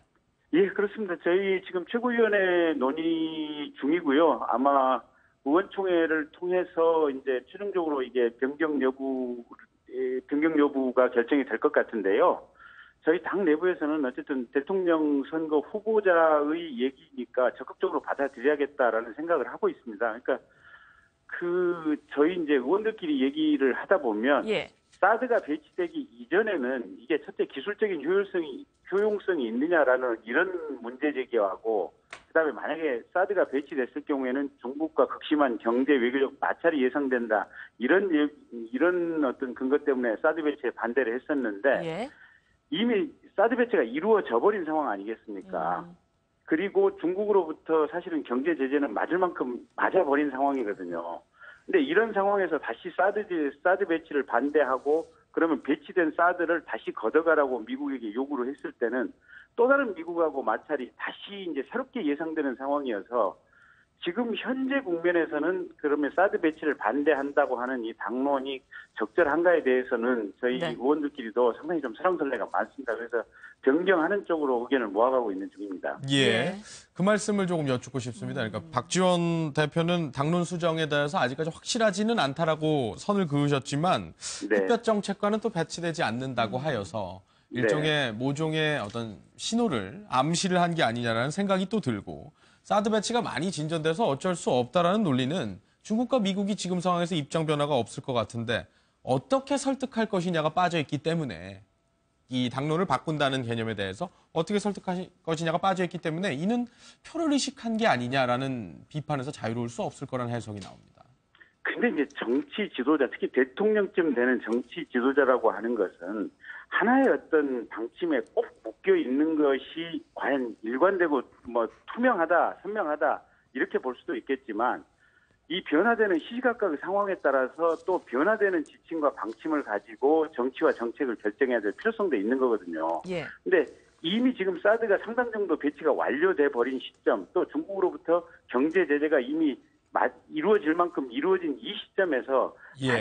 예, 그렇습니다. 저희 지금 최고위원회 논의 중이고요. 아마 의원총회를 통해서 이제 최종적으로 이게 변경 여부가 결정이 될 것 같은데요. 저희 당 내부에서는 어쨌든 대통령 선거 후보자의 얘기니까 적극적으로 받아들여야겠다라는 생각을 하고 있습니다. 그러니까 저희 이제 의원들끼리 얘기를 하다 보면 사드가 배치되기 이전에는 이게 첫째 기술적인 효용성이 있느냐라는 이런 문제 제기하고 그다음에 만약에 사드가 배치됐을 경우에는 중국과 극심한 경제 외교적 마찰이 예상된다. 이런 어떤 근거 때문에 사드 배치에 반대를 했었는데 이미 사드 배치가 이루어져 버린 상황 아니겠습니까? 그리고 중국으로부터 사실은 경제 제재는 맞을 만큼 맞아버린 상황이거든요. 근데 이런 상황에서 다시 사드 배치를 반대하고 그러면 배치된 사드를 다시 걷어가라고 미국에게 요구를 했을 때는 또 다른 미국하고 마찰이 다시 이제 새롭게 예상되는 상황이어서 지금 현재 국면에서는 그러면 사드 배치를 반대한다고 하는 이 당론이 적절한가에 대해서는 저희 의원들끼리도 상당히 좀 설왕설래가 많습니다. 그래서 변경하는 쪽으로 의견을 모아가고 있는 중입니다. 그 말씀을 조금 여쭙고 싶습니다. 그러니까 박지원 대표는 당론 수정에 대해서 아직까지 확실하지는 않다라고 선을 그으셨지만 햇볕 정책과는 또 배치되지 않는다고 하여서 일종의 모종의 어떤 신호를 암시를 한 게 아니냐라는 생각이 또 들고 사드 배치가 많이 진전돼서 어쩔 수 없다라는 논리는 중국과 미국이 지금 상황에서 입장 변화가 없을 것 같은데 어떻게 설득할 것이냐가 빠져 있기 때문에 이 당론을 바꾼다는 개념에 대해서 어떻게 설득할 것이냐가 빠져 있기 때문에 이는 표를 의식한 게 아니냐라는 비판에서 자유로울 수 없을 거라는 해석이 나옵니다. 근데 이제 정치 지도자, 특히 대통령쯤 되는 정치 지도자라고 하는 것은 하나의 어떤 방침에 꼭 묶여 있는 것이 과연 일관되고 뭐 투명하다, 선명하다 이렇게 볼 수도 있겠지만 이 변화되는 시시각각의 상황에 따라서 또 변화되는 지침과 방침을 가지고 정치와 정책을 결정해야 될 필요성도 있는 거거든요. 예. 근데 이미 지금 사드가 상당 정도 배치가 완료돼 버린 시점, 또 중국으로부터 경제 제재가 이미 이루어질 만큼 이루어진 이 시점에서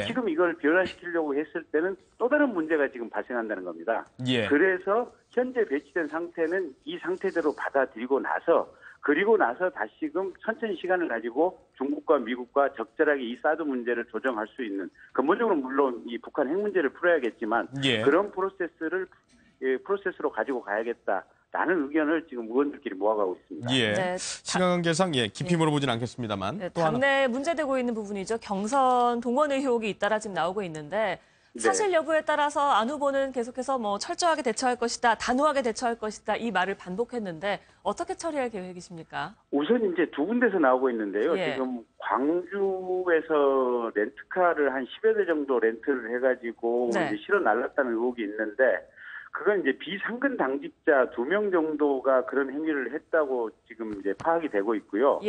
지금 이걸 변화시키려고 했을 때는 또 다른 문제가 지금 발생한다는 겁니다. 그래서 현재 배치된 상태는 이 상태대로 받아들이고 나서 그리고 나서 다시금 천천히 시간을 가지고 중국과 미국과 적절하게 이 사드 문제를 조정할 수 있는, 근본적으로 물론 이 북한 핵 문제를 풀어야겠지만 그런 프로세스로 가지고 가야겠다라는 의견을 지금 의원들끼리 모아가고 있습니다. 네. 시간 관계상 깊이 물어보진 않겠습니다만 네, 또 하나. 당내에 문제되고 있는 부분이죠. 경선 동원 의혹이 잇따라 지금 나오고 있는데 사실 여부에 따라서 안 후보는 계속해서 뭐 철저하게 대처할 것이다, 단호하게 대처할 것이다 이 말을 반복했는데 어떻게 처리할 계획이십니까? 우선 이제 두 군데서 나오고 있는데요. 지금 광주에서 렌트카를 한 10여 대 정도 렌트를 해가지고 이제 실어 날랐다는 의혹이 있는데 그건 이제 비상근 당직자 2명 정도가 그런 행위를 했다고 지금 이제 파악이 되고 있고요.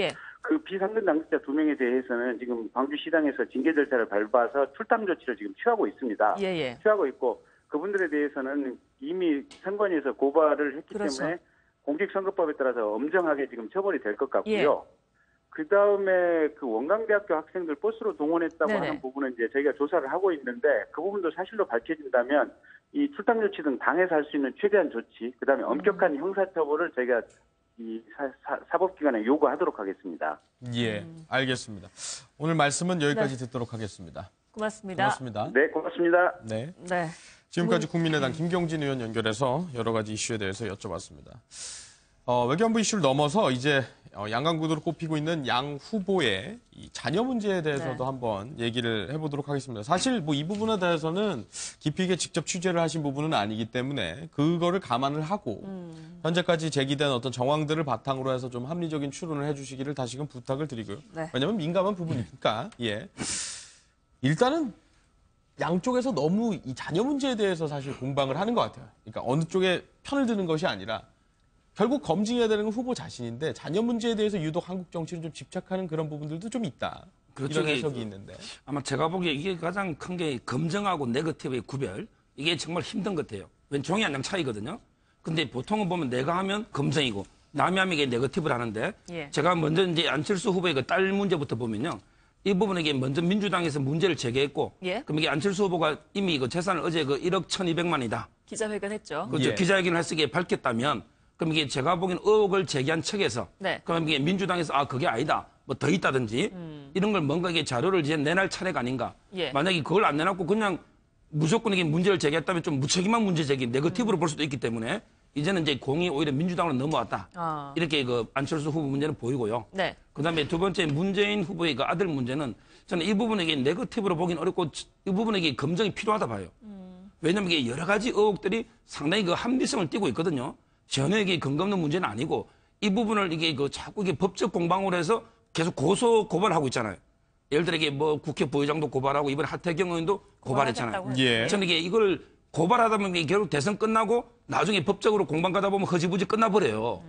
그 비상근 당직자 2명에 대해서는 지금 광주시당에서 징계 절차를 밟아서 출당 조치를 지금 취하고 있습니다. 취하고 있고 그분들에 대해서는 이미 선관위에서 고발을 했기 때문에 공직선거법에 따라서 엄정하게 지금 처벌이 될 것 같고요. 그 다음에 그 원광대학교 학생들 버스로 동원했다고 하는 부분은 이제 저희가 조사를 하고 있는데 그 부분도 사실로 밝혀진다면 이 출당 조치 등 당에서 할 수 있는 최대한 조치, 그 다음에 엄격한 형사처벌을 저희가 이 사법기관에 요구하도록 하겠습니다. 알겠습니다. 오늘 말씀은 여기까지 듣도록 하겠습니다. 고맙습니다. 고맙습니다. 네, 고맙습니다. 네. 지금까지 국민의당 김경진 의원 연결해서 여러 가지 이슈에 대해서 여쭤봤습니다. 외교안보 이슈를 넘어서 이제 양강구도로 꼽히고 있는 양 후보의 이 자녀 문제에 대해서도 한번 얘기를 해보도록 하겠습니다. 사실 뭐 이 부분에 대해서는 깊이 있게 직접 취재를 하신 부분은 아니기 때문에 그거를 감안을 하고 현재까지 제기된 어떤 정황들을 바탕으로 해서 좀 합리적인 추론을 해주시기를 다시금 부탁을 드리고요. 왜냐하면 민감한 부분이니까. 일단은 양쪽에서 너무 이 자녀 문제에 대해서 사실 공방을 하는 것 같아요. 그러니까 어느 쪽에 편을 드는 것이 아니라 결국 검증해야 되는 건 후보 자신인데 자녀 문제에 대해서 유독 한국 정치는 좀 집착하는 그런 부분들도 좀 있다. 이런 해석이 있는데. 아마 제가 보기에 이게 가장 큰 게 검증하고 네거티브의 구별. 이게 정말 힘든 것 같아요. 웬 종이 한 장 차이거든요. 근데 보통은 보면 내가 하면 검증이고 남이 하면 이게 네거티브를 하는데 제가 먼저 이제 안철수 후보의 그 딸 문제부터 보면요. 이 부분에 이게 먼저 민주당에서 문제를 제기했고 그럼 이게 안철수 후보가 이미 그 재산을 어제 그 1억 1,200만이다. 기자회견했죠. 그렇죠. 기자회견을 해서 이게 밝혔다면 그럼 이게 제가 보기엔 의혹을 제기한 측에서 그럼 이게 민주당에서 그게 아니다. 뭐 더 있다든지 이런 걸 뭔가 이게 자료를 이제 내날 차례가 아닌가. 만약에 그걸 안 내놨고 그냥 무조건 이게 문제를 제기했다면 좀 무책임한 문제 제기, 네거티브로 볼 수도 있기 때문에 이제는 이제 공이 오히려 민주당으로 넘어왔다. 이렇게 그 안철수 후보 문제는 보이고요. 그다음에 두 번째 문재인 후보의 그 아들 문제는 저는 이 부분에 이게 네거티브로 보긴 어렵고 이 부분에 이게 검증이 필요하다 봐요. 왜냐하면 이게 여러 가지 의혹들이 상당히 그 합리성을 띠고 있거든요. 전혀 이게 근거 없는 문제는 아니고 이 부분을 이게 그 자꾸 이게 법적 공방으로 해서 계속 고발하고 있잖아요. 예를 들어 이게 뭐 국회 부의장도 고발하고 이번 하태경 의원도 고발했잖아요. 저는 이게 이걸 고발하다 보면 이게 결국 대선 끝나고 나중에 법적으로 공방 가다 보면 허지부지 끝나버려요.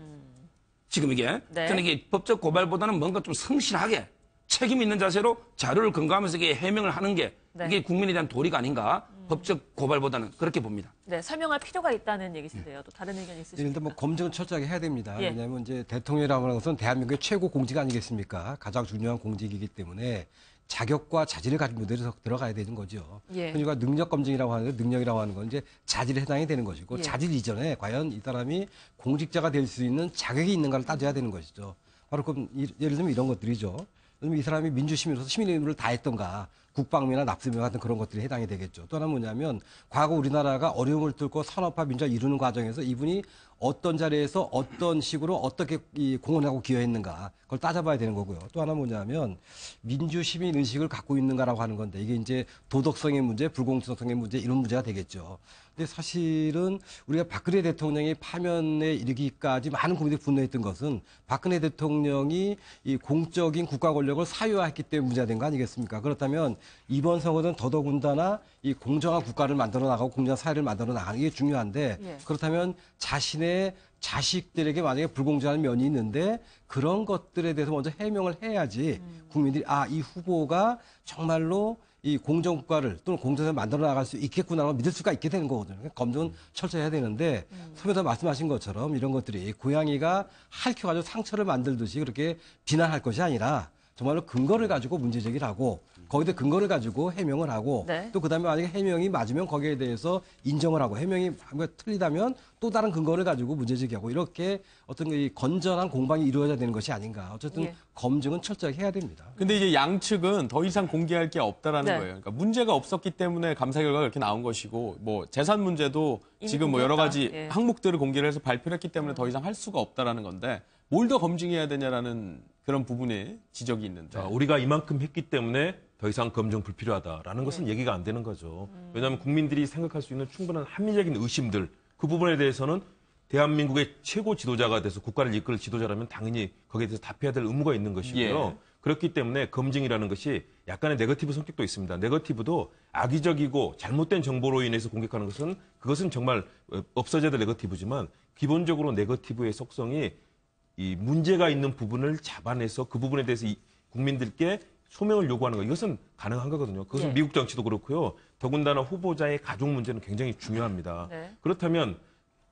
지금 이게. 저는 이게 법적 고발보다는 뭔가 좀 성실하게 책임 있는 자세로 자료를 근거하면서 이게 해명을 하는 게 이게 국민에 대한 도리가 아닌가. 법적 고발보다는 그렇게 봅니다. 설명할 필요가 있다는 얘기신데요. 또 다른 의견 있으십니까? 일단 뭐 검증은 철저하게 해야 됩니다. 왜냐하면 이제 대통령이라고 하는 것은 대한민국의 최고 공직 아니겠습니까? 가장 중요한 공직이기 때문에 자격과 자질을 가진 분들이 들어가야 되는 거죠. 그러니까 능력 검증이라고 하는데 능력이라고 하는 건 이제 자질에 해당이 되는 것이고 자질 이전에 과연 이 사람이 공직자가 될 수 있는 자격이 있는가를 따져야 되는 것이죠. 바로 그럼 예를 들면 이런 것들이죠. 이 사람이 민주시민으로서 시민의 의무를 다했던가 국방비나 납세비 같은 그런 것들이 해당이 되겠죠. 또 하나는 뭐냐면 과거 우리나라가 어려움을 뚫고 산업화 민주화 이루는 과정에서 이분이 어떤 자리에서 어떤 식으로 어떻게 이 공헌하고 기여했는가 그걸 따져봐야 되는 거고요. 또 하나 뭐냐면 민주 시민 의식을 갖고 있는가라고 하는 건데 이게 이제 도덕성의 문제, 불공정성의 문제 이런 문제가 되겠죠. 근데 사실은 우리가 박근혜 대통령이 파면에 이르기까지 많은 국민들이 분노했던 것은 박근혜 대통령이 이 공적인 국가 권력을 사유화했기 때문에 문제가 된 거 아니겠습니까? 그렇다면 이번 선거는 더더군다나 이 공정한 국가를 만들어 나가고 공정한 사회를 만들어 나가는 게 중요한데 그렇다면 자신의 자식들에게 만약에 불공정한 면이 있는데 그런 것들에 대해서 먼저 해명을 해야지 국민들이 이 후보가 정말로 이 공정국가를 또는 공정을 만들어 나갈 수 있겠구나라고 믿을 수가 있게 되는 거거든요. 그러니까 검증은 철저히 해야 되는데 선배도 말씀하신 것처럼 이런 것들이 고양이가 핥혀가지고 상처를 만들듯이 그렇게 비난할 것이 아니라 정말로 근거를 가지고 문제제기를 하고 거기다 근거를 가지고 해명을 하고 또 그다음에 만약에 해명이 맞으면 거기에 대해서 인정을 하고 해명이 틀리다면 또 다른 근거를 가지고 문제제기하고 이렇게 어떤 이 건전한 공방이 이루어져야 되는 것이 아닌가. 어쨌든 검증은 철저하게 해야 됩니다. 근데 이제 양측은 더 이상 공개할 게 없다라는 거예요. 그러니까 문제가 없었기 때문에 감사 결과가 이렇게 나온 것이고 뭐 재산 문제도 지금 뭐 여러 가지 항목들을 공개를 해서 발표를 했기 때문에 더 이상 할 수가 없다라는 건데 뭘 더 검증해야 되냐라는 그런 부분에 지적이 있는데. 자, 우리가 이만큼 했기 때문에 더 이상 검증 불필요하다라는 것은 얘기가 안 되는 거죠. 왜냐하면 국민들이 생각할 수 있는 충분한 합리적인 의심들, 그 부분에 대해서는 대한민국의 최고 지도자가 돼서 국가를 이끌 지도자라면 당연히 거기에 대해서 답해야 될 의무가 있는 것이고요. 그렇기 때문에 검증이라는 것이 약간의 네거티브 성격도 있습니다. 네거티브도 악의적이고 잘못된 정보로 인해서 공격하는 것은 그것은 정말 없어져야 될 네거티브지만 기본적으로 네거티브의 속성이 이 문제가 있는 부분을 잡아내서 그 부분에 대해서 국민들께 소명을 요구하는 거 이것은 가능한 거거든요. 그것은 미국 정치도 그렇고요. 더군다나 후보자의 가족 문제는 굉장히 중요합니다. 그렇다면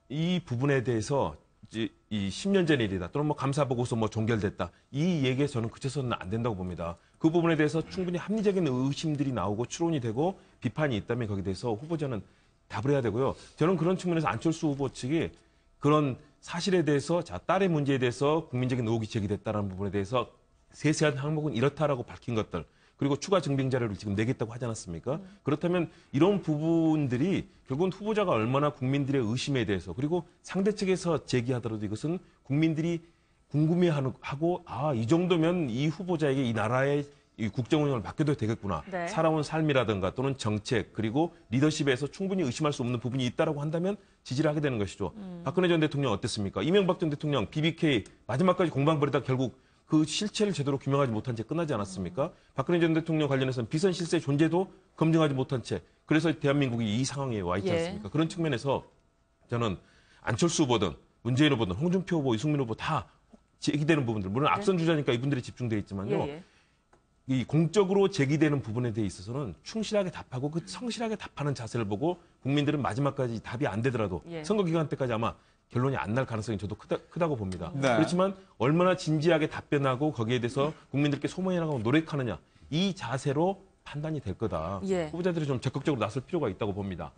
이 부분에 대해서 이 10년 전 일이다 또는 뭐 감사 보고서 뭐 종결됐다 이 얘기에 저는 그쳐서는 안 된다고 봅니다. 그 부분에 대해서 충분히 합리적인 의심들이 나오고 추론이 되고 비판이 있다면 거기에 대해서 후보자는 답을 해야 되고요. 저는 그런 측면에서 안철수 후보 측이 그런 사실에 대해서 딸의 문제에 대해서 국민적인 의혹이 제기됐다는 부분에 대해서 세세한 항목은 이렇다라고 밝힌 것들 그리고 추가 증빙 자료를 지금 내겠다고 하지 않았습니까? 그렇다면 이런 부분들이 결국은 후보자가 얼마나 국민들의 의심에 대해서 그리고 상대 측에서 제기하더라도 이것은 국민들이 궁금해하고 이 정도면 이 후보자에게 이 나라의 이 국정 운영을 맡겨도 되겠구나. 살아온 삶이라든가 또는 정책 그리고 리더십에서 충분히 의심할 수 없는 부분이 있다라고 한다면 지지를 하게 되는 것이죠. 박근혜 전 대통령 어땠습니까? 이명박 전 대통령 BBK 마지막까지 공방 벌이다 결국 그 실체를 제대로 규명하지 못한 채 끝나지 않았습니까? 박근혜 전 대통령 관련해서는 비선 실세 존재도 검증하지 못한 채 그래서 대한민국이 이 상황에 와 있지 않습니까? 그런 측면에서 저는 안철수 후보든 문재인 후보든 홍준표 후보, 이승민 후보 다 제기되는 부분들 물론 앞선 주자니까 이분들이 집중되어 있지만요. 이 공적으로 제기되는 부분에 대해 있어서는 충실하게 답하고 그 성실하게 답하는 자세를 보고 국민들은 마지막까지 답이 안 되더라도 선거 기간 때까지 아마 결론이 안 날 가능성이 저도 크다고 봅니다. 그렇지만 얼마나 진지하게 답변하고 거기에 대해서 국민들께 소망해 나가고 노력하느냐 이 자세로 판단이 될 거다. 후보자들이 좀 적극적으로 나설 필요가 있다고 봅니다.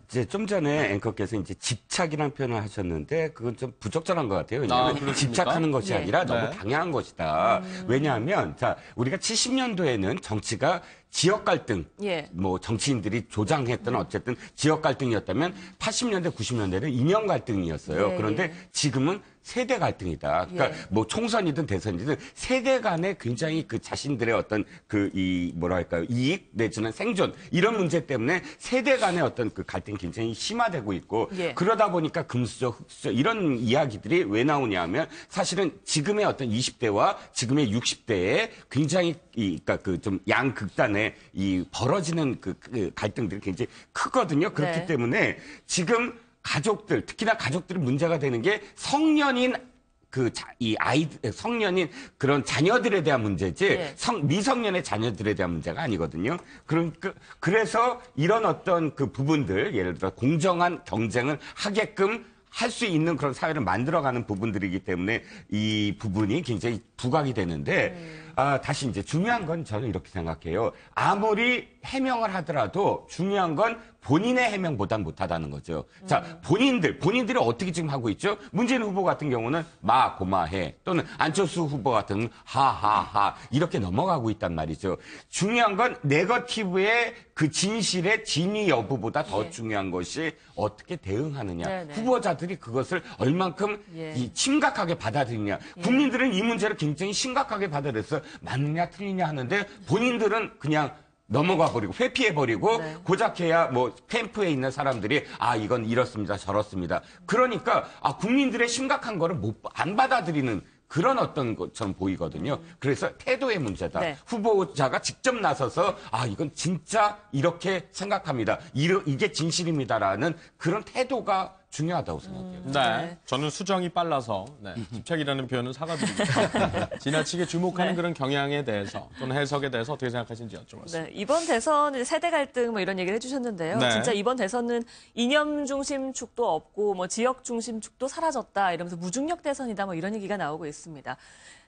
이제 좀 전에 앵커께서 이제 집착이라는 표현을 하셨는데 그건 좀 부적절한 것 같아요. 왜냐하면 집착하는 것이 아니라 너무 당연한 것이다. 왜냐하면 자 우리가 70년도에는 정치가 지역 갈등, 뭐 정치인들이 조장했던 어쨌든 지역 갈등이었다면 80년대, 90년대는 이념 갈등이었어요. 그런데 지금은 세대 갈등이다. 그러니까 뭐 총선이든 대선이든 세대 간에 굉장히 그 자신들의 어떤 뭐랄까요 이익 내지는 생존 이런 문제 때문에 세대 간의 어떤 그 갈등이 굉장히 심화되고 있고 그러다 보니까 금수저, 흑수저 이런 이야기들이 왜 나오냐면 사실은 지금의 어떤 20대와 지금의 60대의 굉장히 그러니까 그 좀 양극단의 이 벌어지는 그 갈등들이 굉장히 크거든요. 그렇기 때문에 지금 가족들, 특히나 가족들이 문제가 되는 게 성년인 성년인 그런 자녀들에 대한 문제지 미성년의 자녀들에 대한 문제가 아니거든요. 그러니까 그래서 이런 어떤 그 부분들 예를 들어 공정한 경쟁을 하게끔 할 수 있는 그런 사회를 만들어가는 부분들이기 때문에 이 부분이 굉장히 부각이 되는데 다시 이제 중요한 건 저는 이렇게 생각해요. 아무리 해명을 하더라도 중요한 건 본인의 해명보단 못하다는 거죠. 자, 본인들이 어떻게 지금 하고 있죠? 문재인 후보 같은 경우는 고마해. 또는 안철수 후보 같은 하하하. 이렇게 넘어가고 있단 말이죠. 중요한 건 네거티브의 그 진실의 진위 여부보다 더 중요한 것이 어떻게 대응하느냐. 네네. 후보자들이 그것을 얼만큼 이 심각하게 받아들이냐. 국민들은 이 문제를 굉장히 심각하게 받아들여서 맞느냐 틀리냐 하는데 본인들은 그냥 넘어가 버리고 회피해 버리고 네. 고작해야 뭐 캠프에 있는 사람들이 이건 이렇습니다 저렇습니다. 그러니까 국민들의 심각한 거를 안 받아들이는 그런 어떤 것처럼 보이거든요. 그래서 태도의 문제다. 네. 후보자가 직접 나서서 이건 진짜 이렇게 생각합니다. 이게 진실입니다라는 그런 태도가 중요하다고 생각해요. 네. 저는 수정이 빨라서 집착이라는 표현은 사과드립니다. 지나치게 주목하는 그런 경향에 대해서 또는 해석에 대해서 어떻게 생각하시는지 여쭤봤습니다. 네, 이번 대선 세대 갈등 뭐 이런 얘기를 해주셨는데요. 네. 진짜 이번 대선은 이념 중심 축도 없고 뭐 지역 중심 축도 사라졌다 이러면서 무중력 대선이다 뭐 이런 얘기가 나오고 있습니다.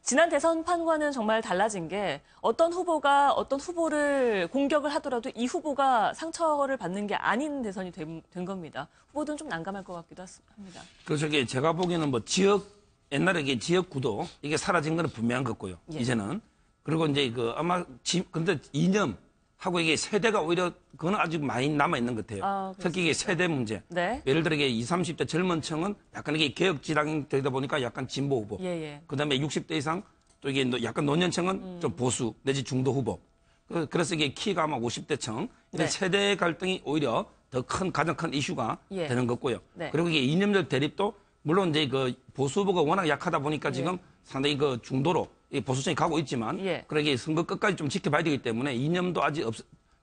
지난 대선판과는 정말 달라진 게 어떤 후보가 어떤 후보를 공격을 하더라도 이 후보가 상처를 받는 게 아닌 대선이 된 겁니다. 후보들은 좀 난감할 것 같기도 합니다. 그래서 제가 보기에는 뭐 옛날에 이게 지역 구도 이게 사라진 건 분명한 것 같고요. 이제는. 그리고 이제 근데 이념하고 이게 세대가 오히려 그거는 아직 많이 남아있는 것 같아요. 특히 이게 세대 문제. 네. 예를 들어 이게 20, 30대 젊은 층은 약간 이게 개혁지당이 되다 보니까 약간 진보 후보. 그 다음에 60대 이상 또 이게 약간 노년층은 좀 보수 내지 중도 후보. 그래서 이게 키가 아마 50대층. 이런 세대 갈등이 오히려 더 가장 큰 이슈가 되는 거고요. 그리고 이게 이념적 대립도 물론 이제 그 보수 후보가 워낙 약하다 보니까 지금 상당히 그 중도로 보수층이 가고 있지만 그러게 선거 끝까지 좀 지켜봐야 되기 때문에 이념도 아직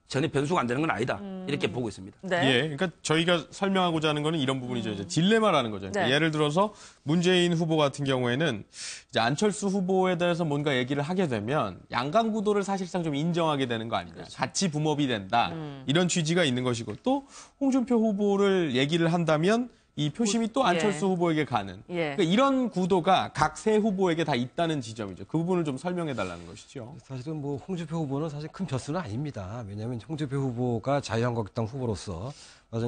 전혀 변수가 안 되는 건 아니다. 이렇게 보고 있습니다. 예, 그러니까 저희가 설명하고자 하는 거는 이런 부분이죠. 이제 딜레마라는 거죠. 그러니까 예를 들어서 문재인 후보 같은 경우에는 이제 안철수 후보에 대해서 뭔가 얘기를 하게 되면 양강 구도를 사실상 좀 인정하게 되는 거 아니냐. 같이 붐업이 된다. 이런 취지가 있는 것이고 또 홍준표 후보를 얘기를 한다면 이 표심이 또 안철수 후보에게 가는 그러니까 이런 구도가 각 세 후보에게 다 있다는 지점이죠. 그 부분을 좀 설명해 달라는 것이죠. 사실은 뭐 홍준표 후보는 사실 큰 변수는 아닙니다. 왜냐하면 홍준표 후보가 자유한국당 후보로서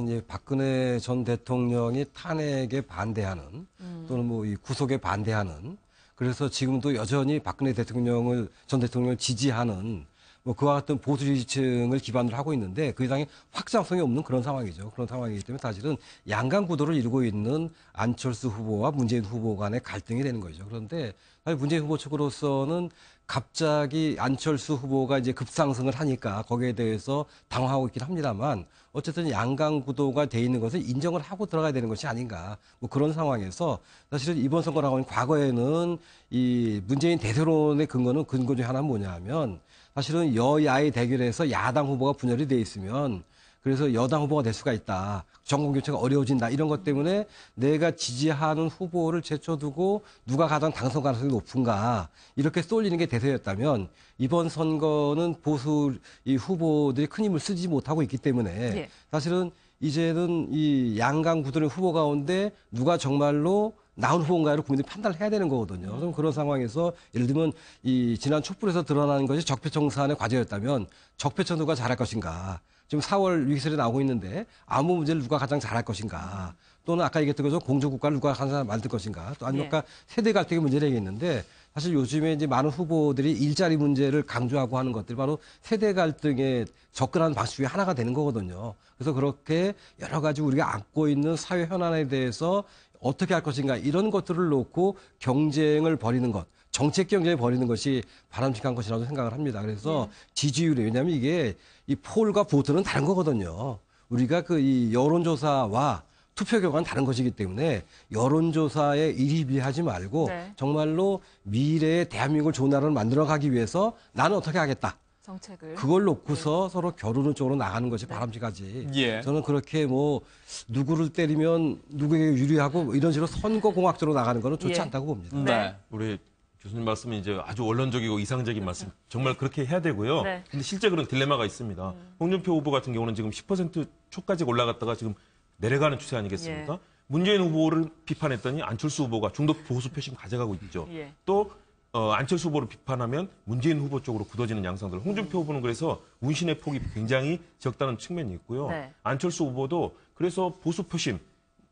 이제 박근혜 전 대통령이 탄핵에 반대하는 또는 뭐 이 구속에 반대하는 그래서 지금도 여전히 박근혜 전 대통령을 지지하는 뭐 그와 같은 보수 지지층을 기반으로 하고 있는데 그 이상의 확장성이 없는 그런 상황이죠. 그런 상황이기 때문에 사실은 양강 구도를 이루고 있는 안철수 후보와 문재인 후보 간의 갈등이 되는 거죠. 그런데 문재인 후보 측으로서는 갑자기 안철수 후보가 이제 급상승을 하니까 거기에 대해서 당황하고 있긴 합니다만 어쨌든 양강 구도가 돼 있는 것을 인정을 하고 들어가야 되는 것이 아닌가 뭐 그런 상황에서 사실은 이번 선거라고 과거에는 이 문재인 대세론의 근거 중에 하나는 뭐냐면 사실은 여야의 대결에서 야당 후보가 분열이 돼 있으면 그래서 여당 후보가 될 수가 있다. 정권 교체가 어려워진다. 이런 것 때문에 내가 지지하는 후보를 제쳐두고 누가 가장 당선 가능성이 높은가. 이렇게 쏠리는 게 대세였다면 이번 선거는 보수 이 후보들이 큰 힘을 쓰지 못하고 있기 때문에 사실은 이제는 이 양강 구도의 후보 가운데 누가 정말로 나온 후보인가를 국민들이 판단을 해야 되는 거거든요. 그럼 그런 상황에서 예를 들면 이 지난 촛불에서 드러나는 것이 적폐청산의 과제였다면 적폐청 누가 잘할 것인가. 지금 4월 위기설이 나오고 있는데 아무 문제를 누가 가장 잘할 것인가. 또는 아까 얘기했던 것처럼 공정국가를 누가 가장 만들 것인가. 또 아니면 아까 세대 갈등의 문제를 얘기했는데 사실 요즘에 이제 많은 후보들이 일자리 문제를 강조하고 하는 것들이 바로 세대 갈등에 접근하는 방식 중에 하나가 되는 거거든요. 그래서 그렇게 여러 가지 우리가 안고 있는 사회 현안에 대해서 어떻게 할 것인가 이런 것들을 놓고 경쟁을 벌이는 것, 정책 경쟁을 벌이는 것이 바람직한 것이라고 생각을 합니다. 그래서 지지율이 왜냐하면 이게 이 폴과 보트는 다른 거거든요. 우리가 그 이 여론조사와 투표 결과는 다른 것이기 때문에 여론조사에 일희비하지 말고 정말로 미래의 대한민국을 좋은 나라를 만들어가기 위해서 나는 어떻게 하겠다. 정책을. 그걸 놓고서 서로 겨루는 쪽으로 나가는 것이 바람직하지. 저는 그렇게 뭐 누구를 때리면 누구에게 유리하고 뭐 이런 식으로 선거공학적으로 나가는 거는 좋지 않다고 봅니다. 네. 우리 교수님 말씀이 이제 아주 원론적이고 이상적인 말씀. 정말 그렇게 해야 되고요. 근데 실제 그런 딜레마가 있습니다. 홍준표 후보 같은 경우는 지금 10% 초까지 올라갔다가 지금 내려가는 추세 아니겠습니까? 문재인 후보를 비판했더니 안철수 후보가 중도 보수 표심 가져가고 있죠. 또 안철수 후보를 비판하면 문재인 후보 쪽으로 굳어지는 양상들. 홍준표 후보는 그래서 운신의 폭이 굉장히 적다는 측면이 있고요. 네. 안철수 후보도 그래서 보수 표심,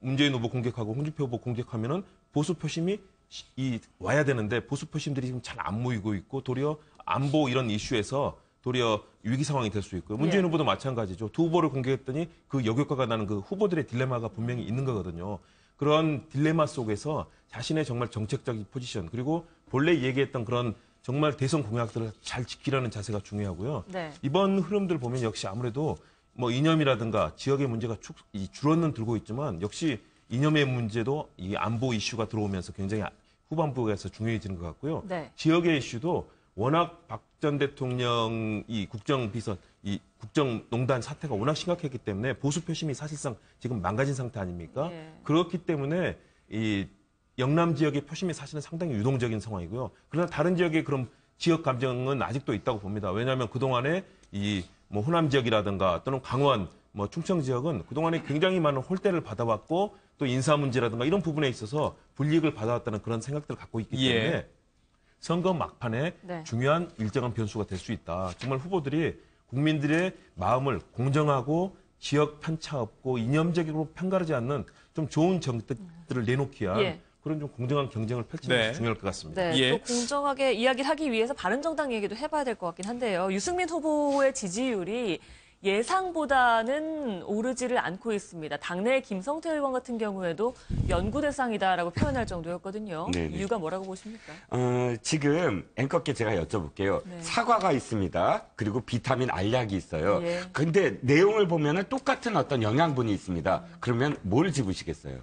문재인 후보 공격하고 홍준표 후보 공격하면은 보수 표심이 와야 되는데 보수 표심들이 지금 잘 안 모이고 있고 도리어 안보 이런 이슈에서 도리어 위기 상황이 될 수 있고요. 문재인 후보도 마찬가지죠. 두 후보를 공격했더니 그 역효과가 나는 그 후보들의 딜레마가 분명히 있는 거거든요. 그런 딜레마 속에서 자신의 정말 정책적인 포지션 그리고 본래 얘기했던 그런 정말 대선 공약들을 잘 지키려는 자세가 중요하고요. 네. 이번 흐름들 보면 역시 아무래도 뭐 이념이라든가 지역의 문제가 줄어는 들고 있지만 역시 이념의 문제도 이 안보 이슈가 들어오면서 굉장히 후반부에서 중요해지는 것 같고요. 네. 지역의 이슈도 워낙 박 전 대통령 이 국정비선, 이 국정농단 사태가 워낙 심각했기 때문에 보수 표심이 사실상 지금 망가진 상태 아닙니까? 예. 그렇기 때문에 이 영남 지역의 표심이 사실은 상당히 유동적인 상황이고요. 그러나 다른 지역의 그런 지역 감정은 아직도 있다고 봅니다. 왜냐하면 그동안에 이 뭐 호남 지역이라든가 또는 강원, 뭐 충청 지역은 그동안에 굉장히 많은 홀대를 받아왔고 또 인사 문제라든가 이런 부분에 있어서 불이익을 받아왔다는 그런 생각들을 갖고 있기 때문에 선거 막판에 네. 중요한 일정한 변수가 될 수 있다. 정말 후보들이 국민들의 마음을 공정하고 지역 편차 없고 이념적으로 편가르지 않는 좀 좋은 정책들을 내놓기 위한 그런 좀 공정한 경쟁을 펼치는 것이 중요할 것 같습니다. 네, 또 공정하게 이야기를 하기 위해서 바른정당 얘기도 해봐야 될 것 같긴 한데요. 유승민 후보의 지지율이 예상보다는 오르지를 않고 있습니다. 당내 김성태 의원 같은 경우에도 연구 대상이다라고 표현할 정도였거든요. 네네. 이유가 뭐라고 보십니까? 지금 앵커께 제가 여쭤볼게요. 네. 사과가 있습니다. 그리고 비타민 알약이 있어요. 예. 근데 내용을 보면은 똑같은 어떤 영양분이 있습니다. 그러면 뭘 집으시겠어요?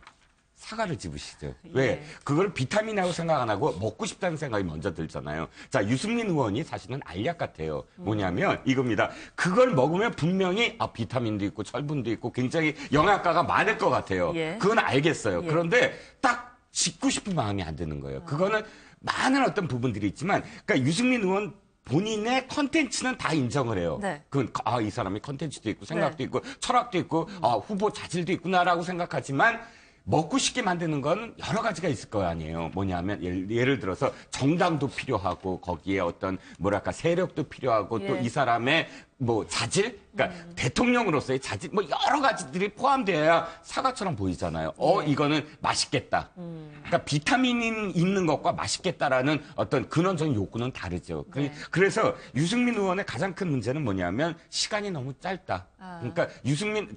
사과를 집으시죠. 왜? 그걸 비타민이라고 생각 안 하고 먹고 싶다는 생각이 먼저 들잖아요. 자, 유승민 의원이 사실은 알약 같아요. 뭐냐면 이겁니다. 그걸 먹으면 분명히 비타민도 있고 철분도 있고 굉장히 영양가가 많을 것 같아요. 그건 알겠어요. 그런데 딱 짓고 싶은 마음이 안 드는 거예요. 그거는 많은 어떤 부분들이 있지만 그러니까 유승민 의원 본인의 컨텐츠는 다 인정을 해요. 네. 그건 이 사람이 컨텐츠도 있고 생각도 있고 철학도 있고 후보 자질도 있구나라고 생각하지만 먹고 싶게 만드는 건 여러 가지가 있을 거 아니에요. 뭐냐면 예를 들어서 정당도 필요하고 거기에 어떤 뭐랄까 세력도 필요하고 또 이 사람의 뭐 자질, 그러니까 대통령으로서의 자질, 뭐 여러 가지들이 포함되어야 사과처럼 보이잖아요. 이거는 맛있겠다. 그러니까 비타민이 있는 것과 맛있겠다라는 어떤 근원적인 욕구는 다르죠. 그래서 유승민 의원의 가장 큰 문제는 뭐냐면 시간이 너무 짧다. 그러니까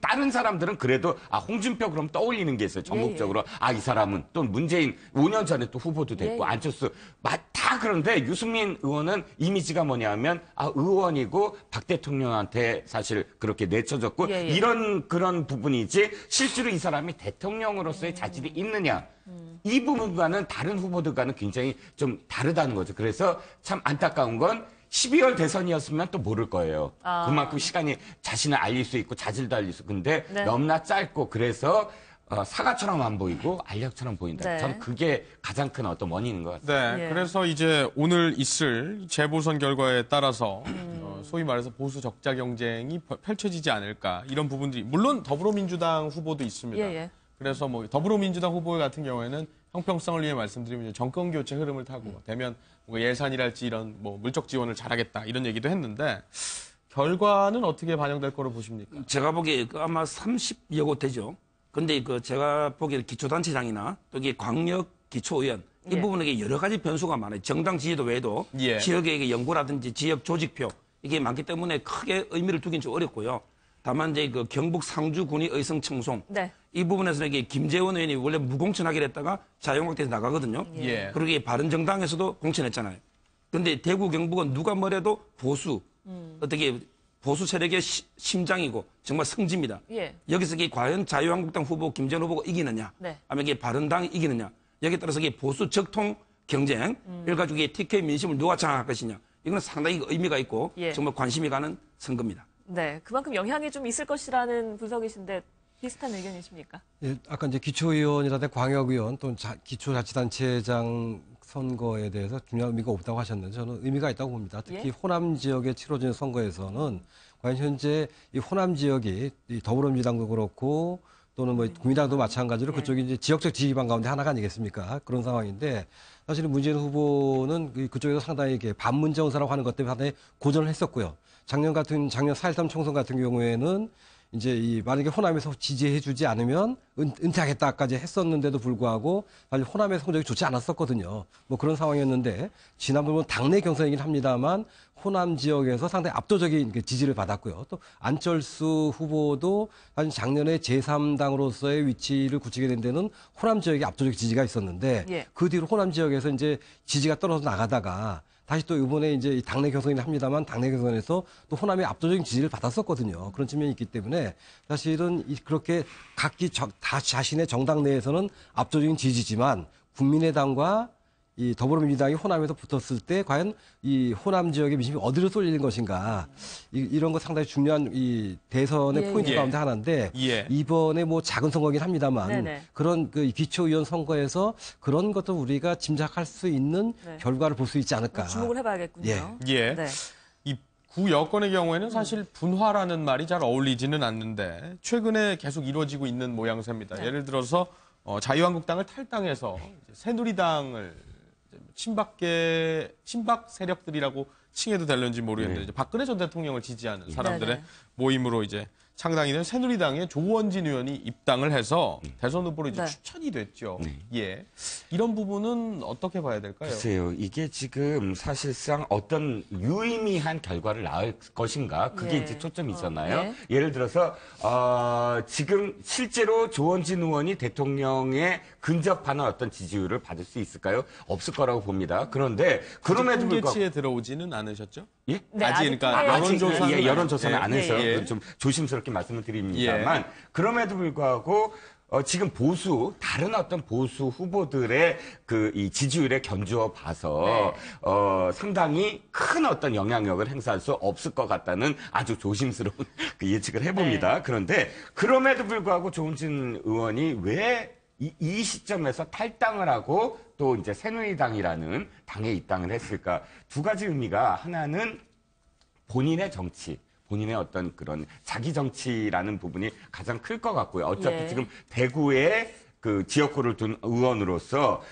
다른 사람들은 그래도 홍준표 그럼 떠올리는 게 있어요. 전국적으로 이 사람은 또 문재인 5년 전에 또 후보도 됐고 안철수 다 그런데 유승민 의원은 이미지가 뭐냐면 의원이고 박 대통령한테 사실 그렇게 내쳐졌고 이런 그런 부분이지 실제로 이 사람이 대통령으로서의 자질이 있느냐 이 부분과는 다른 후보들과는 굉장히 좀 다르다는 거죠. 그래서 참 안타까운 건 12월 대선이었으면 또 모를 거예요. 그만큼 시간이 자신을 알릴 수 있고 자질도 알릴 수 있고 근데 너무나 짧고 그래서 사과처럼 안 보이고 알약처럼 보인다. 저는 그게 가장 큰 어떤 원인인 것 같습니다. 네, 그래서 이제 오늘 있을 재보선 결과에 따라서 소위 말해서 보수 적자 경쟁이 펼쳐지지 않을까 이런 부분들이 물론 더불어민주당 후보도 있습니다. 그래서 뭐 더불어민주당 후보 같은 경우에는 형평성을 위해 말씀드리면 정권 교체 흐름을 타고 되면 뭐 예산이랄지 이런 뭐 물적 지원을 잘하겠다 이런 얘기도 했는데 결과는 어떻게 반영될 거로 보십니까? 제가 보기에 아마 30여 곳 되죠. 근데 제가 보기에 기초단체장이나 또 이게 광역 기초의원 이 부분에 여러 가지 변수가 많아요. 정당 지지도 외에도 지역의 연구라든지 지역 조직표 이게 많기 때문에 크게 의미를 두긴 좀 어렵고요. 다만 이제 경북 상주 군의 의성 청송 이 부분에서는 이게 김재원 의원이 원래 무공천하기로 했다가 자유한국당에서 나가거든요. 그리고 이게 바른정당에서도 공천했잖아요. 근데 대구 경북은 누가 뭐래도 보수 어떻게 보수 세력의 심장이고 정말 성지입니다. 여기서 이게 과연 자유한국당 후보 김재원 후보가 이기느냐, 아니면 이게 바른당이 이기느냐, 여기에 따라서 이게 보수 적통 경쟁, 이걸 가지고 이게 TK 민심을 누가 장악할 것이냐, 이거는 상당히 의미가 있고 정말 관심이 가는 선거입니다. 네, 그만큼 영향이 좀 있을 것이라는 분석이신데 비슷한 의견이십니까? 아까 이제 기초의원이라든가 광역의원 또는 기초자치단체장 선거에 대해서 중요한 의미가 없다고 하셨는데 저는 의미가 있다고 봅니다. 특히 호남 지역에 치러지는 선거에서는 과연 현재 이 호남 지역이 이 더불어민주당도 그렇고 또는 뭐 국민당도 마찬가지로 그쪽이 이제 지역적 지지반 가운데 하나가 아니겠습니까? 그런 상황인데 사실은 문재인 후보는 그쪽에서 상당히 이렇게 반문 정서라고 하는 것 때문에 상당히 고전을 했었고요. 작년 4.13 총선 같은 경우에는 이제 만약에 호남에서 지지해주지 않으면 은퇴하겠다까지 했었는데도 불구하고 사실 호남의 성적이 좋지 않았었거든요. 뭐 그런 상황이었는데 지난번 당내 경선이긴 합니다만 호남 지역에서 상당히 압도적인 지지를 받았고요. 또 안철수 후보도 사실 작년에 제3당으로서의 위치를 굳히게 된 데는 호남 지역에 압도적 지지가 있었는데 그 뒤로 호남 지역에서 이제 지지가 떨어져 나가다가 다시 또 이번에 이제 당내 경선이긴 합니다만 당내 경선에서 또 호남의 압도적인 지지를 받았었거든요. 그런 측면이 있기 때문에 사실은 그렇게 각기 다 자신의 정당 내에서는 압도적인 지지지만 국민의당과 이 더불어민주당이 호남에서 붙었을 때 과연 이 호남 지역의 민심이 어디로 쏠리는 것인가 이런 거 상당히 중요한 이 대선의 포인트 가운데 하나인데 이번에 뭐 작은 선거긴 합니다만 그런 그 기초의원 선거에서 그런 것도 우리가 짐작할 수 있는 결과를 볼 수 있지 않을까. 주목을 해봐야겠군요. 네. 이 구 여건의 경우에는 사실 분화라는 말이 잘 어울리지는 않는데 최근에 계속 이루어지고 있는 모양새입니다. 예를 들어서 자유한국당을 탈당해서 새누리당을 친박 세력들이라고 칭해도 될는지 모르겠는데 이제 박근혜 전 대통령을 지지하는 사람들의 모임으로 이제 창당이 된 새누리당의 조원진 의원이 입당을 해서 대선 후보로 이제 추천이 됐죠. 이런 부분은 어떻게 봐야 될까요? 글쎄요. 이게 지금 사실상 어떤 유의미한 결과를 낳을 것인가 그게 이제 초점이잖아요. 예를 들어서 지금 실제로 조원진 의원이 대통령에 근접하는 어떤 지지율을 받을 수 있을까요? 없을 거라고 봅니다. 그런데 그럼에도 불구하고 통계치에 들어오지는 않으셨죠? 예? 아직 그러니까 여론조사는 안 해서 좀 조심스럽게 말씀을 드립니다만 그럼에도 불구하고 지금 다른 어떤 보수 후보들의 이 지지율에 견주어 봐서 상당히 큰 어떤 영향력을 행사할 수 없을 것 같다는 아주 조심스러운 예측을 해봅니다. 그런데 그럼에도 불구하고 조원진 의원이 왜 이 시점에서 탈당을 하고 또 이제 새누리당이라는 당에 입당을 했을까? 두 가지 의미가 하나는 본인의 정치. 본인의 어떤 그런 자기 정치라는 부분이 가장 클 것 같고요. 어차피 지금 대구에 그 지역구를 둔 의원으로서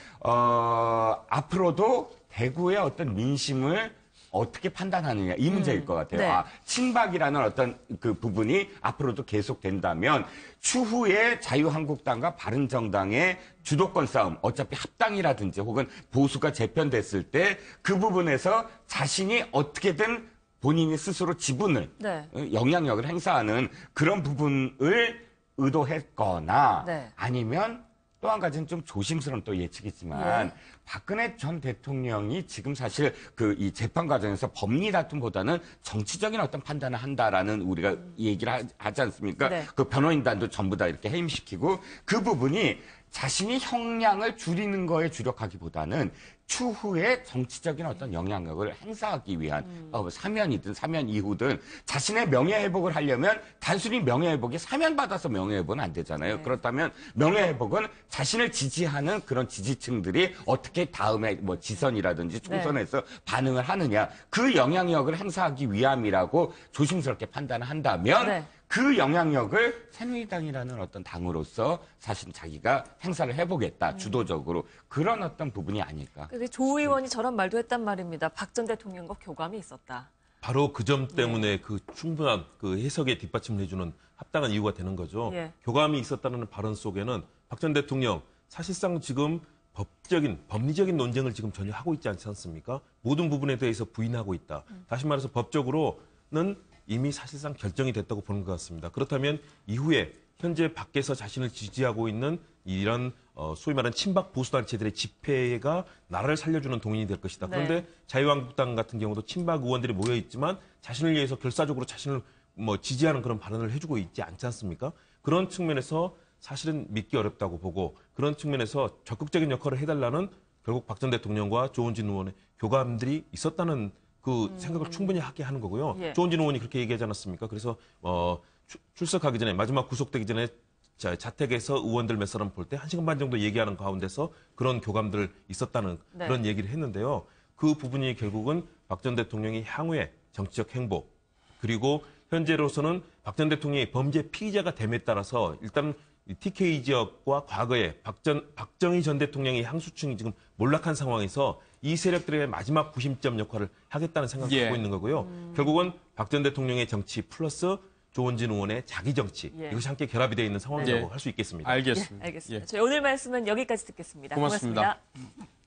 앞으로도 대구의 어떤 민심을 어떻게 판단하느냐 이 문제일 것 같아요. 친박이라는 어떤 그 부분이 앞으로도 계속된다면 추후에 자유한국당과 바른정당의 주도권 싸움, 어차피 합당이라든지 혹은 보수가 재편됐을 때 그 부분에서 자신이 어떻게든 본인이 스스로 지분을 영향력을 행사하는 그런 부분을 의도했거나 아니면 또 한 가지는 좀 조심스러운 또 예측이지만 박근혜 전 대통령이 지금 사실 이 재판 과정에서 법리 다툼보다는 정치적인 어떤 판단을 한다라는 우리가 얘기를 하지 않습니까? 그 변호인단도 전부 다 이렇게 해임시키고 그 부분이 자신이 형량을 줄이는 거에 주력하기보다는 추후에 정치적인 어떤 영향력을 행사하기 위한 사면이든 사면 이후든 자신의 명예회복을 하려면 단순히 명예회복이 사면받아서 명예회복은 안 되잖아요. 그렇다면 명예회복은 자신을 지지하는 그런 지지층들이 어떻게 다음에 뭐 지선이라든지 총선에서 반응을 하느냐 그 영향력을 행사하기 위함이라고 조심스럽게 판단을 한다면 그 영향력을 새누리당이라는 어떤 당으로서 사실 자기가 행사를 해보겠다 주도적으로 그런 어떤 부분이 아닐까. 조 의원이 저런 말도 했단 말입니다. 박 전 대통령과 교감이 있었다. 바로 그 점 때문에 그 충분한 그 해석에 뒷받침을 해주는 합당한 이유가 되는 거죠. 교감이 있었다는 발언 속에는 박 전 대통령 사실상 지금 법리적인 논쟁을 지금 전혀 하고 있지 않지 않습니까? 모든 부분에 대해서 부인하고 있다. 다시 말해서 법적으로는 이미 사실상 결정이 됐다고 보는 것 같습니다. 그렇다면 이후에 현재 밖에서 자신을 지지하고 있는 이런 소위 말하는 친박 보수단체들의 집회가 나라를 살려주는 동인이 될 것이다. 그런데 자유한국당 같은 경우도 친박 의원들이 모여 있지만 자신을 위해서 결사적으로 자신을 지지하는 그런 발언을 해주고 있지 않지 않습니까? 그런 측면에서 사실은 믿기 어렵다고 보고 그런 측면에서 적극적인 역할을 해달라는 결국 박 전 대통령과 조원진 의원의 교감들이 있었다는 그 생각을 충분히 하게 하는 거고요. 조원진 의원이 그렇게 얘기하지 않았습니까? 그래서 출석하기 전에 마지막 구속되기 전에 자택에서 의원들 몇 사람 볼 때 1시간 반 정도 얘기하는 가운데서 그런 교감들 있었다는 그런 얘기를 했는데요. 그 부분이 결국은 박 전 대통령이 향후에 정치적 행보 그리고 현재로서는 박 전 대통령이 범죄 피의자가 됨에 따라서 일단 이 TK 지역과 과거에 박정희 전 대통령의 향수층이 지금 몰락한 상황에서 이 세력들의 마지막 구심점 역할을 하겠다는 생각을 예. 갖고 있는 거고요. 결국은 박 전 대통령의 정치 플러스 조원진 의원의 자기 정치 예. 이것이 함께 결합이 되어 있는 상황이라고 예. 할 수 있겠습니다. 알겠습니다. 알겠습니다. 예. 저희 오늘 말씀은 여기까지 듣겠습니다. 고맙습니다. 고맙습니다.